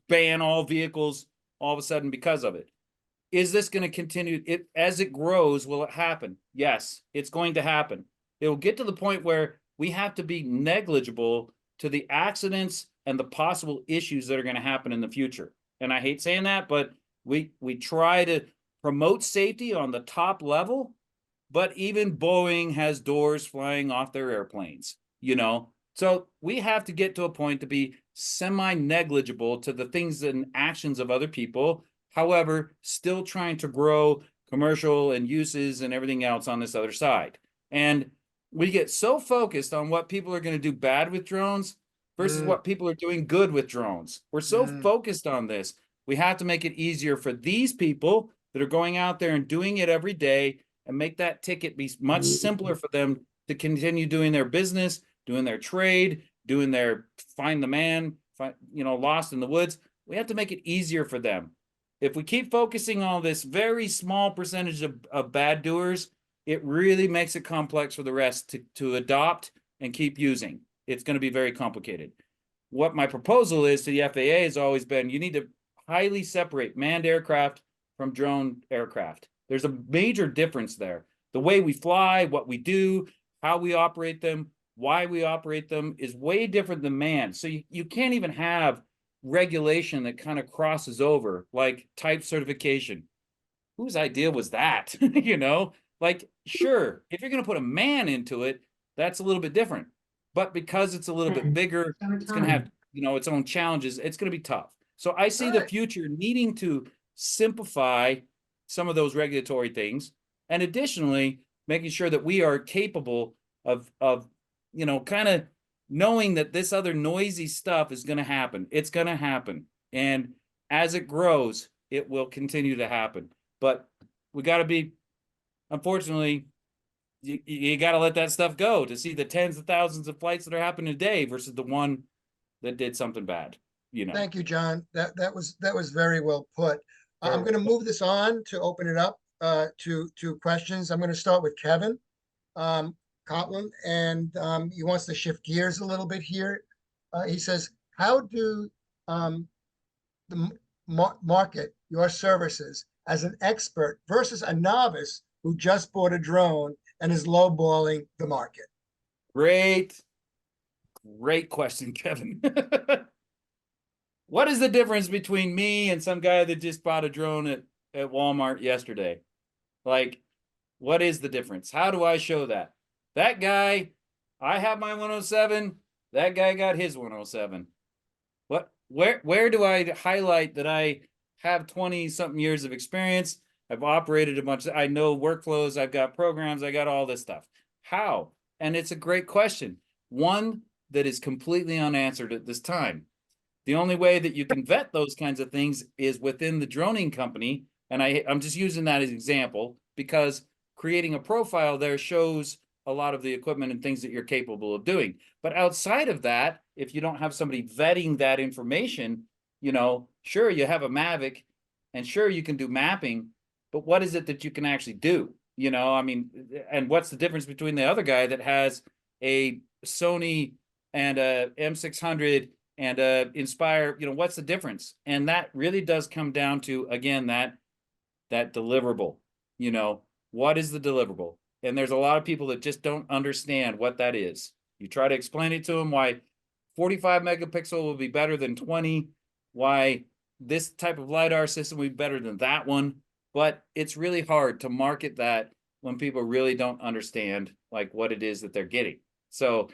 ban all vehicles all of a sudden because of it. Is this going to continue? As it grows, will it happen? Yes, it's going to happen. It will get to the point where we have to be negligible to the accidents and the possible issues that are going to happen in the future. And I hate saying that, but we try to promote safety on the top level, but even Boeing has doors flying off their airplanes, you know? So we have to get to a point to be semi-negligible to the things and actions of other people, however, still trying to grow commercial and uses and everything else on this other side. And we get so focused on what people are going to do bad with drones versus what people are doing good with drones. We're so focused on this. We have to make it easier for these people that are going out there and doing it every day and make that ticket be much simpler for them to continue doing their business, doing their trade, doing their find the man, lost in the woods. We have to make it easier for them. If we keep focusing on this very small percentage of bad doers, it really makes it complex for the rest to adopt and keep using. It's going to be very complicated. What my proposal is to the FAA has always been, you need to highly separate manned aircraft from drone aircraft. There's a major difference there. The way we fly, what we do, how we operate them, why we operate them is way different than manned. So you can't even have regulation that kind of crosses over, like type certification. Whose idea was that? Like, sure, if you're going to put a man into it, that's a little bit different. But because it's a little bit bigger, it's going to have, its own challenges. It's going to be tough. So I see the future needing to simplify some of those regulatory things, and additionally, making sure that we are capable of kind of knowing that this other noisy stuff is going to happen. It's going to happen. And as it grows, it will continue to happen. But we got to be, unfortunately, you got to let that stuff go to see the tens of thousands of flights that are happening today versus the one that did something bad. Thank you, John. That was very well put. I'm going to move this on to open it up to questions. I'm going to start with Kevin Coughlin, and he wants to shift gears a little bit here. He says, how do the market your services as an expert versus a novice who just bought a drone and is lowballing the market? Great question, Kevin. What is the difference between me and some guy that just bought a drone at Walmart yesterday? Like, what is the difference? How do I show that? That guy, I have my 107. That guy got his 107. Where do I highlight that I have 20-something years of experience? I've operated a bunch. I know workflows. I've got programs. I got all this stuff. How? And it's a great question. One that is completely unanswered at this time. The only way that you can vet those kinds of things is within the droning company. And I'm just using that as an example because creating a profile there shows a lot of the equipment and things that you're capable of doing. But outside of that, if you don't have somebody vetting that information, sure, you have a Mavic and sure, you can do mapping, but what is it that you can actually do? And what's the difference between the other guy that has a Sony and a M600 and Inspire, what's the difference? And that really does come down to, again, that deliverable, what is the deliverable? And there's a lot of people that just don't understand what that is. You try to explain it to them why 45 megapixel will be better than 20, why this type of LiDAR system will be better than that one. But it's really hard to market that when people really don't understand like what it is that they're getting. So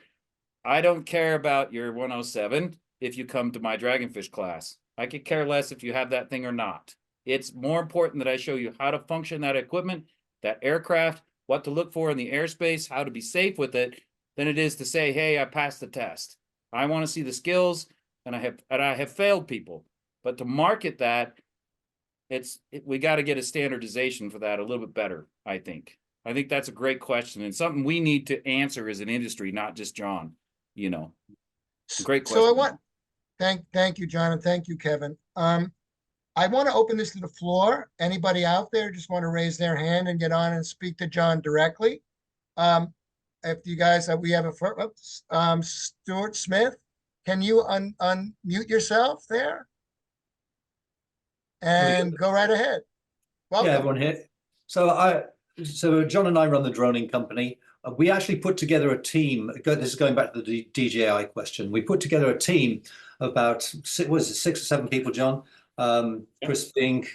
I don't care about your 107 if you come to my Dragonfish class. I could care less if you have that thing or not. It's more important that I show you how to function that equipment, that aircraft, what to look for in the airspace, how to be safe with it, than it is to say, hey, I passed the test. I want to see the skills, and I have failed people. But to market that, we got to get a standardization for that a little bit better, I think. I think that's a great question and something we need to answer as an industry, not just John. Great question. So thank you, John, and thank you, Kevin. I want to open this to the floor. Anybody out there just want to raise their hand and get on and speak to Jon directly? If you guys, we have Stuart Smith, can you unmute yourself there? And go right ahead. Welcome. Yeah, everyone here. So Jon and I run the droning company. We actually put together a team. This is going back to the DJI question. We put together a team of about 6 or 7 people, Jon. Chris Fink,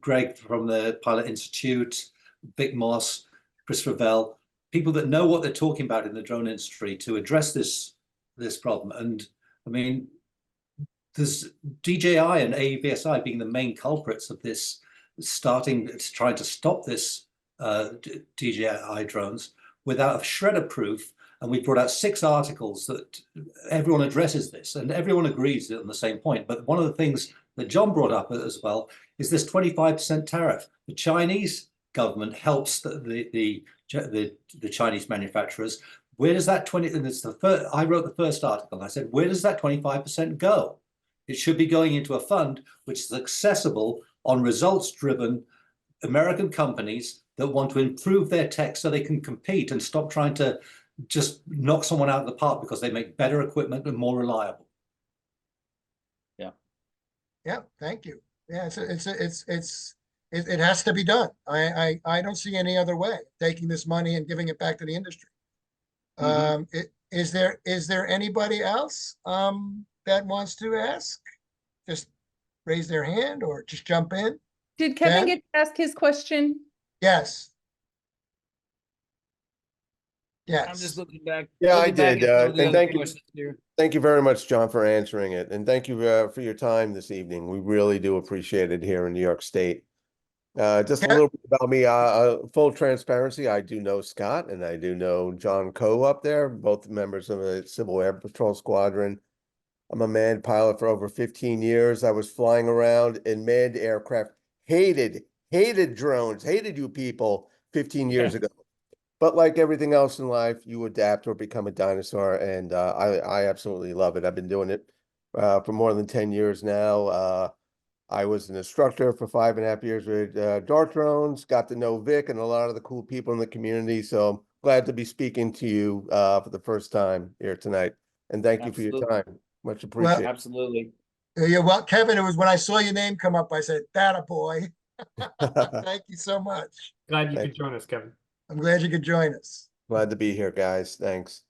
Greg from the Pilot Institute, Vic Moss, Chris Ravel, people that know what they're talking about in the drone industry to address this problem. And I mean, there's DJI and AUVSI being the main culprits of this, trying to stop this DJI drones without a shred of proof. And we brought out 6 articles that everyone addresses this, and everyone agrees on the same point. But one of the things that Jon brought up as well is this 25% tariff. The Chinese government helps the Chinese manufacturers. Where does that 20? And it's the first. I wrote the first article. And I said, where does that 25% go? It should be going into a fund which is accessible on results-driven American companies that want to improve their tech so they can compete and stop trying to just knock someone out of the park because they make better equipment and more reliable. Yeah, thank you. Yeah, it has to be done. I don't see any other way, taking this money and giving it back to the industry. Is there anybody else that wants to ask? Just raise their hand or just jump in. Did Kevin Ken? get to ask his question? Yes. I'm just Yes. looking back. Yeah, I looking back did, at some of the and other thank you. questions here. Thank you very much, Jon, for answering it. And thank you for your time this evening. We really do appreciate it here in New York State. Just a Yeah. little bit about me, full transparency. I do know Scott and I do know John Coe up there, both members of the Civil Air Patrol Squadron. I'm a manned pilot for over 15 years. I was flying around in manned aircraft, hated drones, hated you people 15 years ago. But like everything else in life, you adapt or become a dinosaur, and I absolutely love it. I've been doing it for more than 10 years now. I was an instructor for 5.5 years with dart drones, got to know Vic and a lot of the cool people in the community. So I'm glad to be speaking to you for the first time here tonight. And thank you for your Absolutely. time. Much appreciated. Absolutely. Yeah, well, Kevin, it was when I saw your name come up, I said, "That a boy." Thank you so much. Glad you Thank could join us, Kevin. I'm glad you could join us. Glad to be here, guys. Thanks.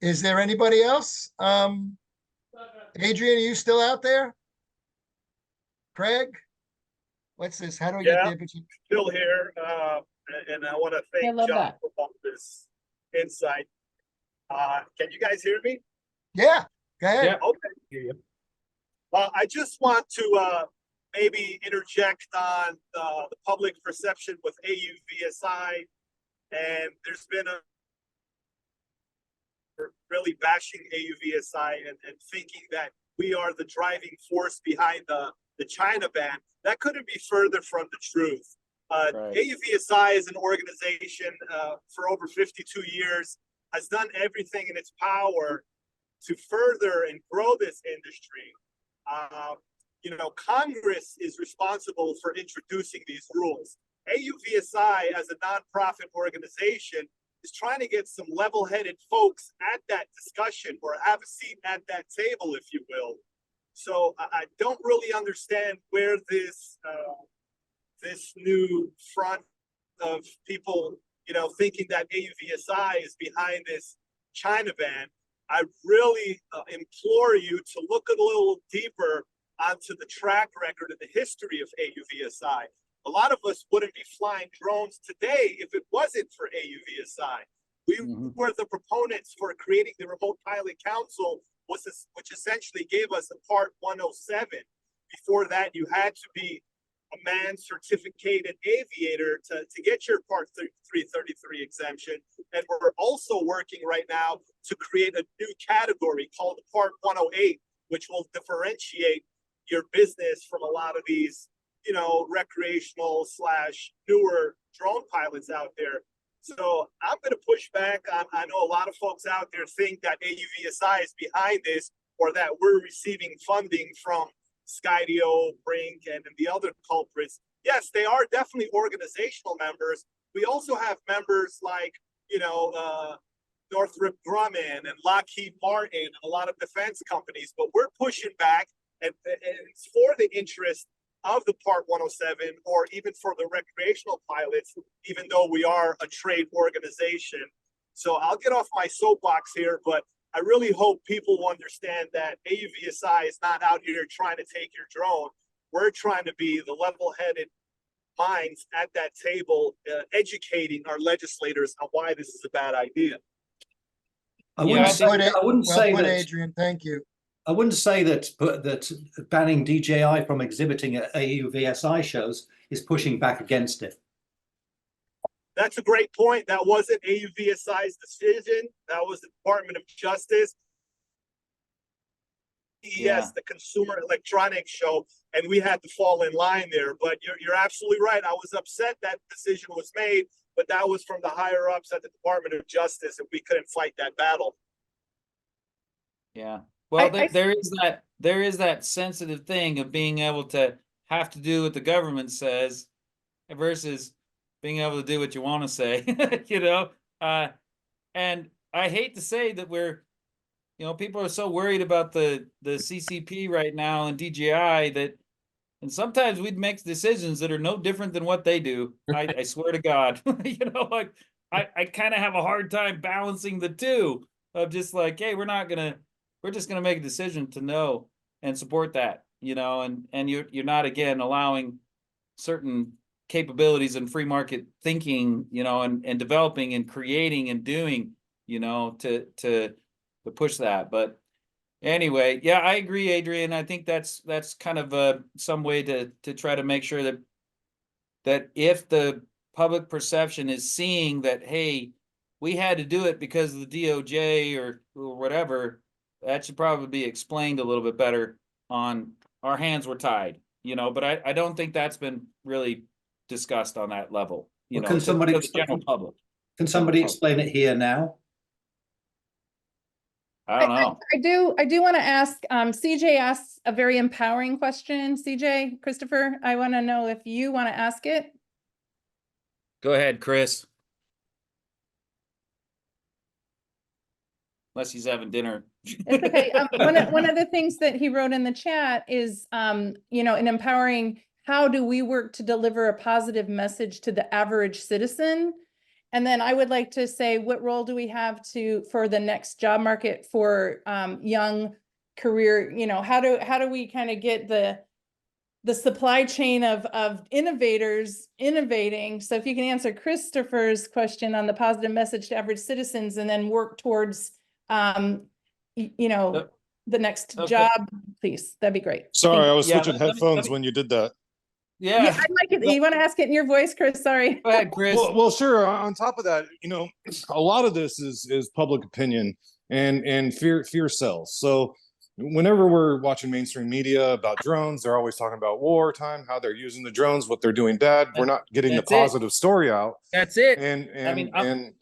Is there anybody else? Adrian, are you still out there? Craig? What's this? How do we get Yeah. the opportunity? Still here, and I want to I thank love Jon that. for all this insight. Can you guys hear me? Yeah, go ahead. Yeah. Okay. Hear you. I just want to maybe interject on the public perception with AUVSI, and there's been a really bashing AUVSI and thinking that we are the driving force behind the China ban. That couldn't be further from the truth. Right. AUVSI is an organization for over 52 years, has done everything in its power to further and grow this industry. Congress is responsible for introducing these rules. AUVSI, as a nonprofit organization, is trying to get some level-headed folks at that discussion or have a seat at that table, if you will. So I don't really understand where this new front of people, thinking that AUVSI is behind this China ban. I really implore you to look a little deeper onto the track record and the history of AUVSI. A lot of us wouldn't be flying drones today if it wasn't for AUVSI. We were the proponents for creating the Remote Pilot Council, which essentially gave us a Part 107. Before that, you had to be a manned certificated aviator to get your Part 333 exemption. And we're also working right now to create a new category called Part 108, which will differentiate your business from a lot of these, recreational / newer drone pilots out there. So I'm going to push back on, I know a lot of folks out there think that AUVSI is behind this or that we're receiving funding from Skydio, Brink, and the other culprits, yes, they are definitely organizational members. We also have members like, Northrop Grumman and Lockheed Martin, and a lot of defense companies, but we're pushing back, and it's for the interest of the Part 107, or even for the recreational pilots, even though we are a trade organization. So I'll get off my soapbox here, but I really hope people will understand that AUVSI is not out here trying to take your drone. We're trying to be the level-headed minds at that table, educating our legislators on why this is a bad idea. I wouldn't say, Well put, that, Adrian. Thank you. I wouldn't say that banning DJI from exhibiting at AUVSI shows is pushing back against it. That's a great point. That wasn't AUVSI's decision. That was the Department of Justice. Yes, the Consumer Electronics Show, and we had to fall in line there. But you're absolutely right. I was upset that decision was made, but that was from the higher ups at the Department of Justice, and we couldn't fight that battle. Yeah. Well, there is that sensitive thing of being able to have to do what the government says versus being able to do what you want to say, and I hate to say that people are so worried about the CCP right now and DJI and sometimes we'd make decisions that are no different than what they do. I swear to God, I kind of have a hard time balancing the two of just like, hey, we're just gonna make a decision to know and support that, and you're not, again, allowing certain capabilities and free market thinking, and developing and creating and doing, to push that. But anyway, yeah, I agree, Adrian. I think that's kind of some way to try to make sure that if the public perception is seeing that, hey, we had to do it because of the DOJ or whatever, that should probably be explained a little bit better on our hands were tied, but I don't think that's been really discussed on that level, Can somebody to the general public. Can somebody explain it here now? I don't know. I do want to ask, CJ asks a very empowering question. CJ, Christopher, I want to know if you want to ask it. Go ahead, Chris. Unless he's having dinner. It's okay. One of the things that he wrote in the chat is, an empowering, how do we work to deliver a positive message to the average citizen? And then I would like to say, what role do we have for the next job market for young career, how do we kind of get the supply chain of innovators innovating? So if you can answer Christopher's question on the positive message to average citizens and then work towards the next job, please, that'd be great. Sorry, I was switching headphones when you did that. Yeah, I'd like it. You want to ask it in your voice, Chris? Sorry. Go ahead, Chris. Well, sure. On top of that, a lot of this is public opinion and fear sells. So whenever we're watching mainstream media about drones, they're always talking about wartime, how they're using the drones, what they're doing bad. We're not getting the positive story out. That's it. And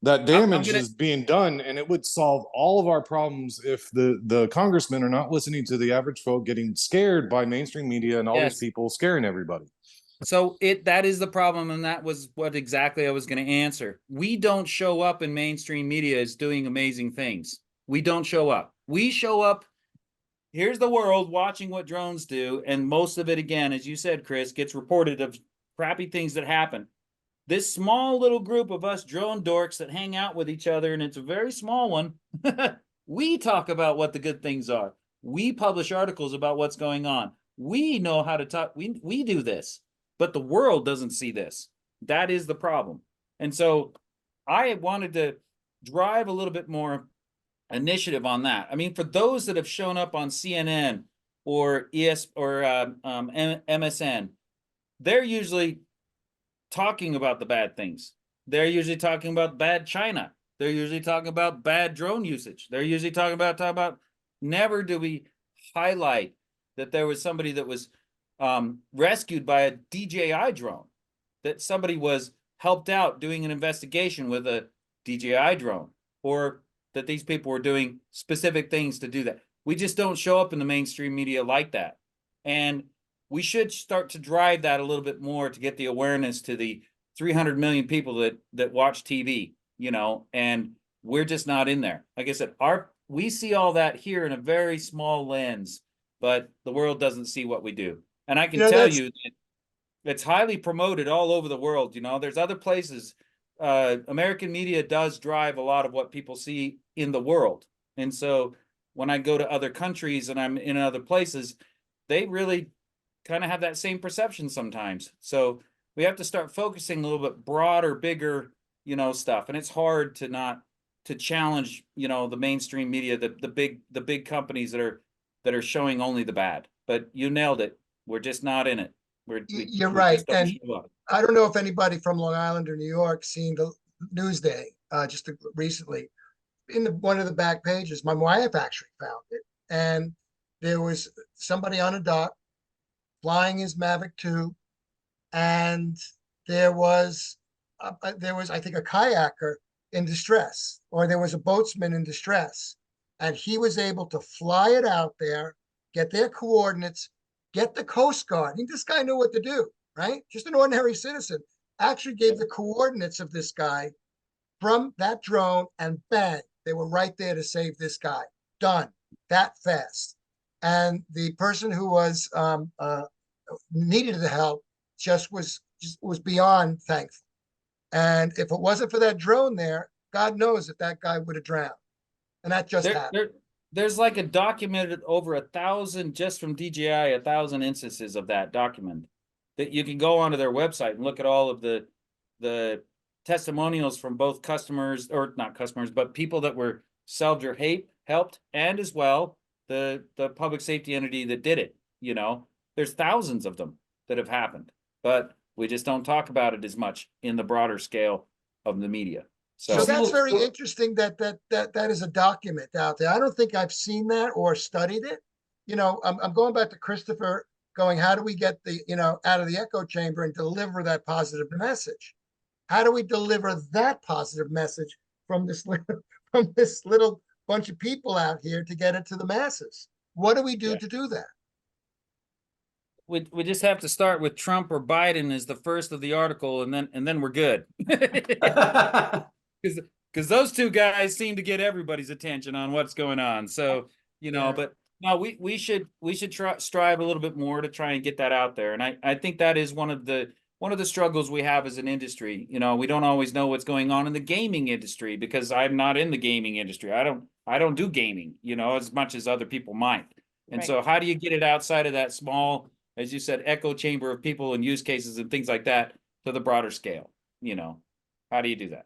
that damage is being done, and it would solve all of our problems if the congressmen are not listening to the average folk, getting scared by mainstream media and all these people scaring everybody. So that is the problem, and that was what exactly I was going to answer. We don't show up in mainstream media as doing amazing things. We don't show up. We show up, here's the world watching what drones do, and most of it, again, as you said, Chris, gets reported of crappy things that happen. This small little group of us drone dorks that hang out with each other, and it's a very small one, we talk about what the good things are. We publish articles about what's going on. We know how to talk. We do this, but the world doesn't see this. That is the problem. And so I wanted to drive a little bit more initiative on that. I mean, for those that have shown up on CNN or MSN, they're usually talking about the bad things. They're usually talking about bad China. They're usually talking about bad drone usage. They're usually talking about never do we highlight that there was somebody that was rescued by a DJI drone, that somebody was helped out doing an investigation with a DJI drone, or that these people were doing specific things to do that. We just don't show up in the mainstream media like that. And we should start to drive that a little bit more to get the awareness to the 300 million people that watch TV, you know, and we're just not in there. Like I said, we see all that here in a very small lens, but the world doesn't see what we do. And I can tell you that it's highly promoted all over the world. You know, there's other places. American media does drive a lot of what people see in the world. And so when I go to other countries and I'm in other places, they really kind of have that same perception sometimes. So we have to start focusing a little bit broader, bigger, you know, stuff. And it's hard to challenge, you know, the mainstream media, the big companies that are showing only the bad. But you nailed it. We're just not in it. You're we right. just don't And show up. I don't know if anybody from Long Island or New York seen the Newsday just recently. In one of the back pages, my wife actually found it, and there was somebody on a dock flying his Mavic 2, and there was I think a kayaker in distress, or there was a boatsman in distress, and he was able to fly it out there, get their coordinates, get the Coast Guard. I think this guy knew what to do, right? Just an ordinary citizen actually gave the coordinates of this guy from that drone, and bang, they were right there to save this guy. Done that fast. And the person who was needed the help just was beyond thankful. And if it wasn't for that drone there, God knows if that guy would have drowned. And that just happened. There's like a documented over 1,000 just from DJI, 1,000 instances of that document that you can go onto their website and look at all of the testimonials from both customers, or not customers, but people that were salved or helped, and as well the public safety entity that did it. You know, there's thousands of them that have happened, but we just don't talk about it as much in the broader scale of the media. So that's very interesting that is a document out there. I don't think I've seen that or studied it. You know, I'm going back to Christopher going, how do we get the, you know, out of the echo chamber and deliver that positive message? How do we deliver that positive message from this little bunch of people out here to get it to the masses? What do we do to do that? We just have to start with Trump or Biden as the first of the article, and then we're good. Because those two guys seem to get everybody's attention on what's going on. So, you know, but no, we should strive a little bit more to try and get that out there. And I think that is one of the struggles we have as an industry. You know, we don't always know what's going on in the gaming industry because I'm not in the gaming industry. I don't do gaming, you know, as much as other people might. And so how do you get it outside of that small, as you said, echo chamber of people and use cases and things like that to the broader scale? You know, how do you do that?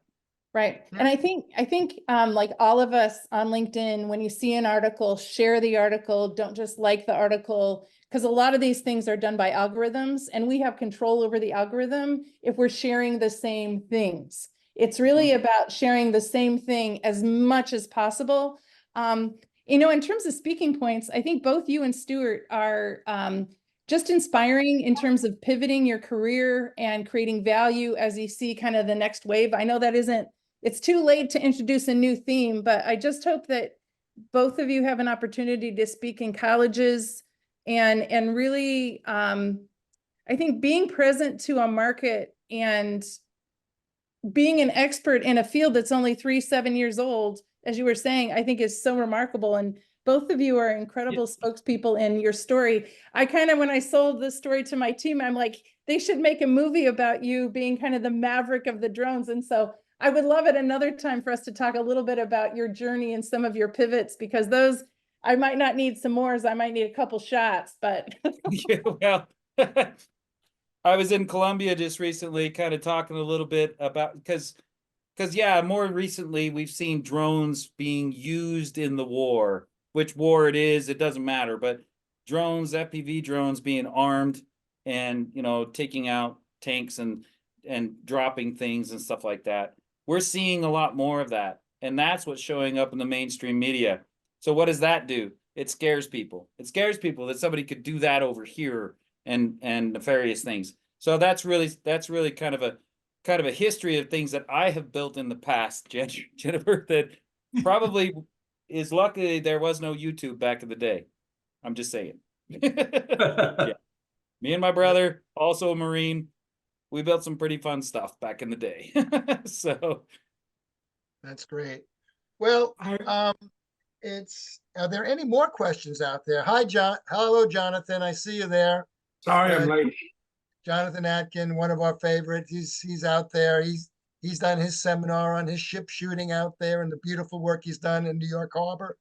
Right. And I think like all of us on LinkedIn, when you see an article, share the article, don't just like the article, because a lot of these things are done by algorithms and we have control over the algorithm if we're sharing the same things. It's really about sharing the same thing as much as possible. You know, in terms of speaking points, I think both you and Stuart are just inspiring in terms of pivoting your career and creating value as you see kind of the next wave. I know that it's too late to introduce a new theme, but I just hope that both of you have an opportunity to speak in colleges and really, I think being present to a market and being an expert in a field that's only 7 years old, as you were saying, I think is so remarkable. And both of you are incredible spokespeople in your story. I kind of, when I sold this story to my team, I'm like, they should make a movie about you being kind of the maverick of the drones. And so I would love it another time for us to talk a little bit about your journey and some of your pivots, because those, I might not need some more, I might need a couple shots, but. Yeah, well, I was in Colombia just recently kind of talking a little bit about, because yeah, more recently we've seen drones being used in the war. Which war it is, it doesn't matter, but drones, FPV drones being armed and, you know, taking out tanks and dropping things and stuff like that. We're seeing a lot more of that. And that's what's showing up in the mainstream media. So what does that do? It scares people. It scares people that somebody could do that over here and nefarious things. So that's really kind of a history of things that I have built in the past, Jennifer, that probably is lucky there was no YouTube back in the day. I'm just saying. Yeah. Me and my brother, also a Marine, we built some pretty fun stuff back in the day. So That's great. Well, I- are there any more questions out there? Hi, John. Hello, Jonathan. I see you there. Sorry, I'm Uh, late. Jonathan Atkin, one of our favorites. He's out there. He's done his seminar on his ship shooting out there and the beautiful work he's done in New York Harbor.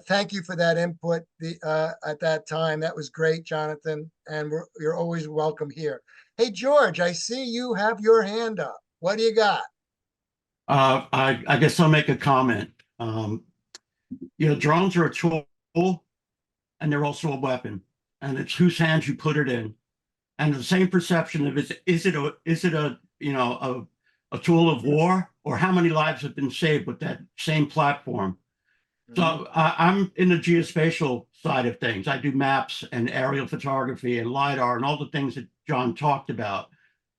Thank you for that input at that time. That was great, Jonathan, and you're always welcome here. Hey, George, I see you have your hand up. What do you got? I guess I'll make a comment. Drones are a tool and they're also a weapon, and it's whose hands you put it in. And the same perception of is it a a tool of war, or how many lives have been saved with that same platform? So I'm in the geospatial side of things. I do maps and aerial photography and LiDAR and all the things that John talked about.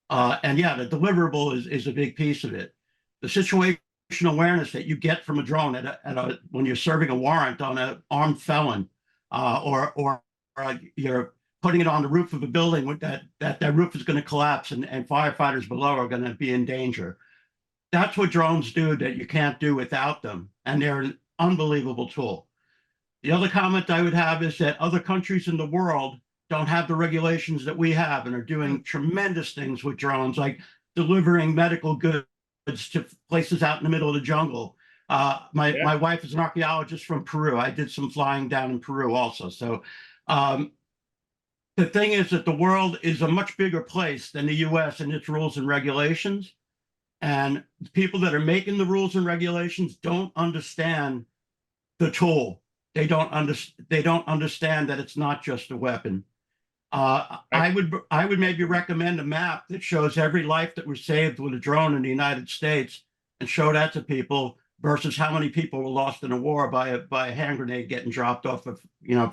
And yeah, the deliverable is a big piece of it. The situational awareness that you get from a drone when you're serving a warrant on an armed felon, or you're putting it on the roof of a building with that roof is going to collapse and firefighters below are going to be in danger. That's what drones do that you can't do without them. And they're an unbelievable tool. The other comment I would have is that other countries in the world don't have the regulations that we have and are doing tremendous things with drones, like delivering medical goods to places out in the middle of the jungle. My wife is an archaeologist from Peru. I did some flying down in Peru also. So the thing is that the world is a much bigger place than the US and its rules and regulations. And the people that are making the rules and regulations don't understand the tool. They don't understand that it's not just a weapon. I would maybe recommend a map that shows every life that was saved with a drone in the United States and show that to people versus how many people were lost in a war by a hand grenade getting dropped off of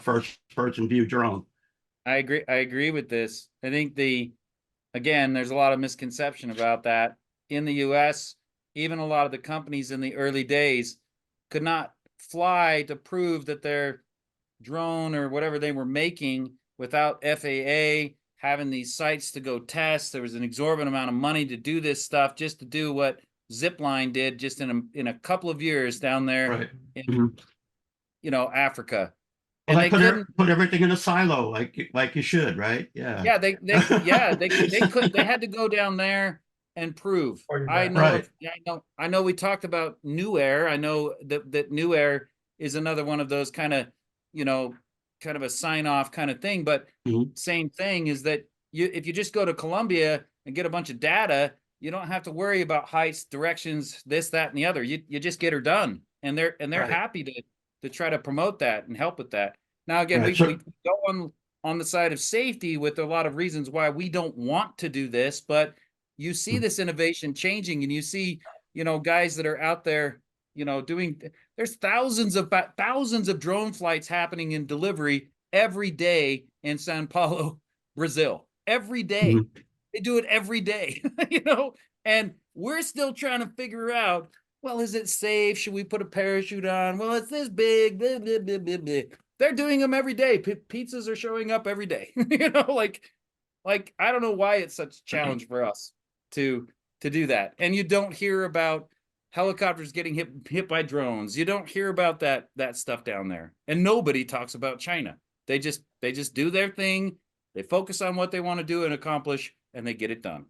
first person view drone. I agree with this. I think again, there's a lot of misconception about that. In the US, even a lot of the companies in the early days could not fly to prove that their drone or whatever they were making without FAA having these sites to go test. There was an exorbitant amount of money to do this stuff, just to do what Zipline did just in a couple of years down there in Africa. Well, And they couldn't put everything in a silo like you should, right? Yeah. Yeah, they could they had to go down there and prove. I know Right. I know we talked about New Air. I know that New Air is another one of those kind of a sign off kind of thing, but same thing is that if you just go to Columbia and get a bunch of data, you don't have to worry about heights, directions, this, that, and the other. You just get her done, and they're Right. happy to try to promote that and help with that. Now again, Right, we go on the side of safety with a lot of reasons why we don't want to do this, but you see this innovation changing, and you see guys that are out there doing. There's thousands of drone flights happening in delivery every day in Sao Paulo, Brazil. Every day. They do it every day, and we're still trying to figure out, well, is it safe? Should we put a parachute on? Well, it's this big, blah, blah, blah, blah, blah. They're doing them every day. Pizzas are showing up every day. Like I don't know why it's such a challenge for us to do that. And you don't hear about helicopters getting hit by drones. You don't hear about that stuff down there. And nobody talks about China. They just do their thing. They focus on what they want to do and accomplish, and they get it done.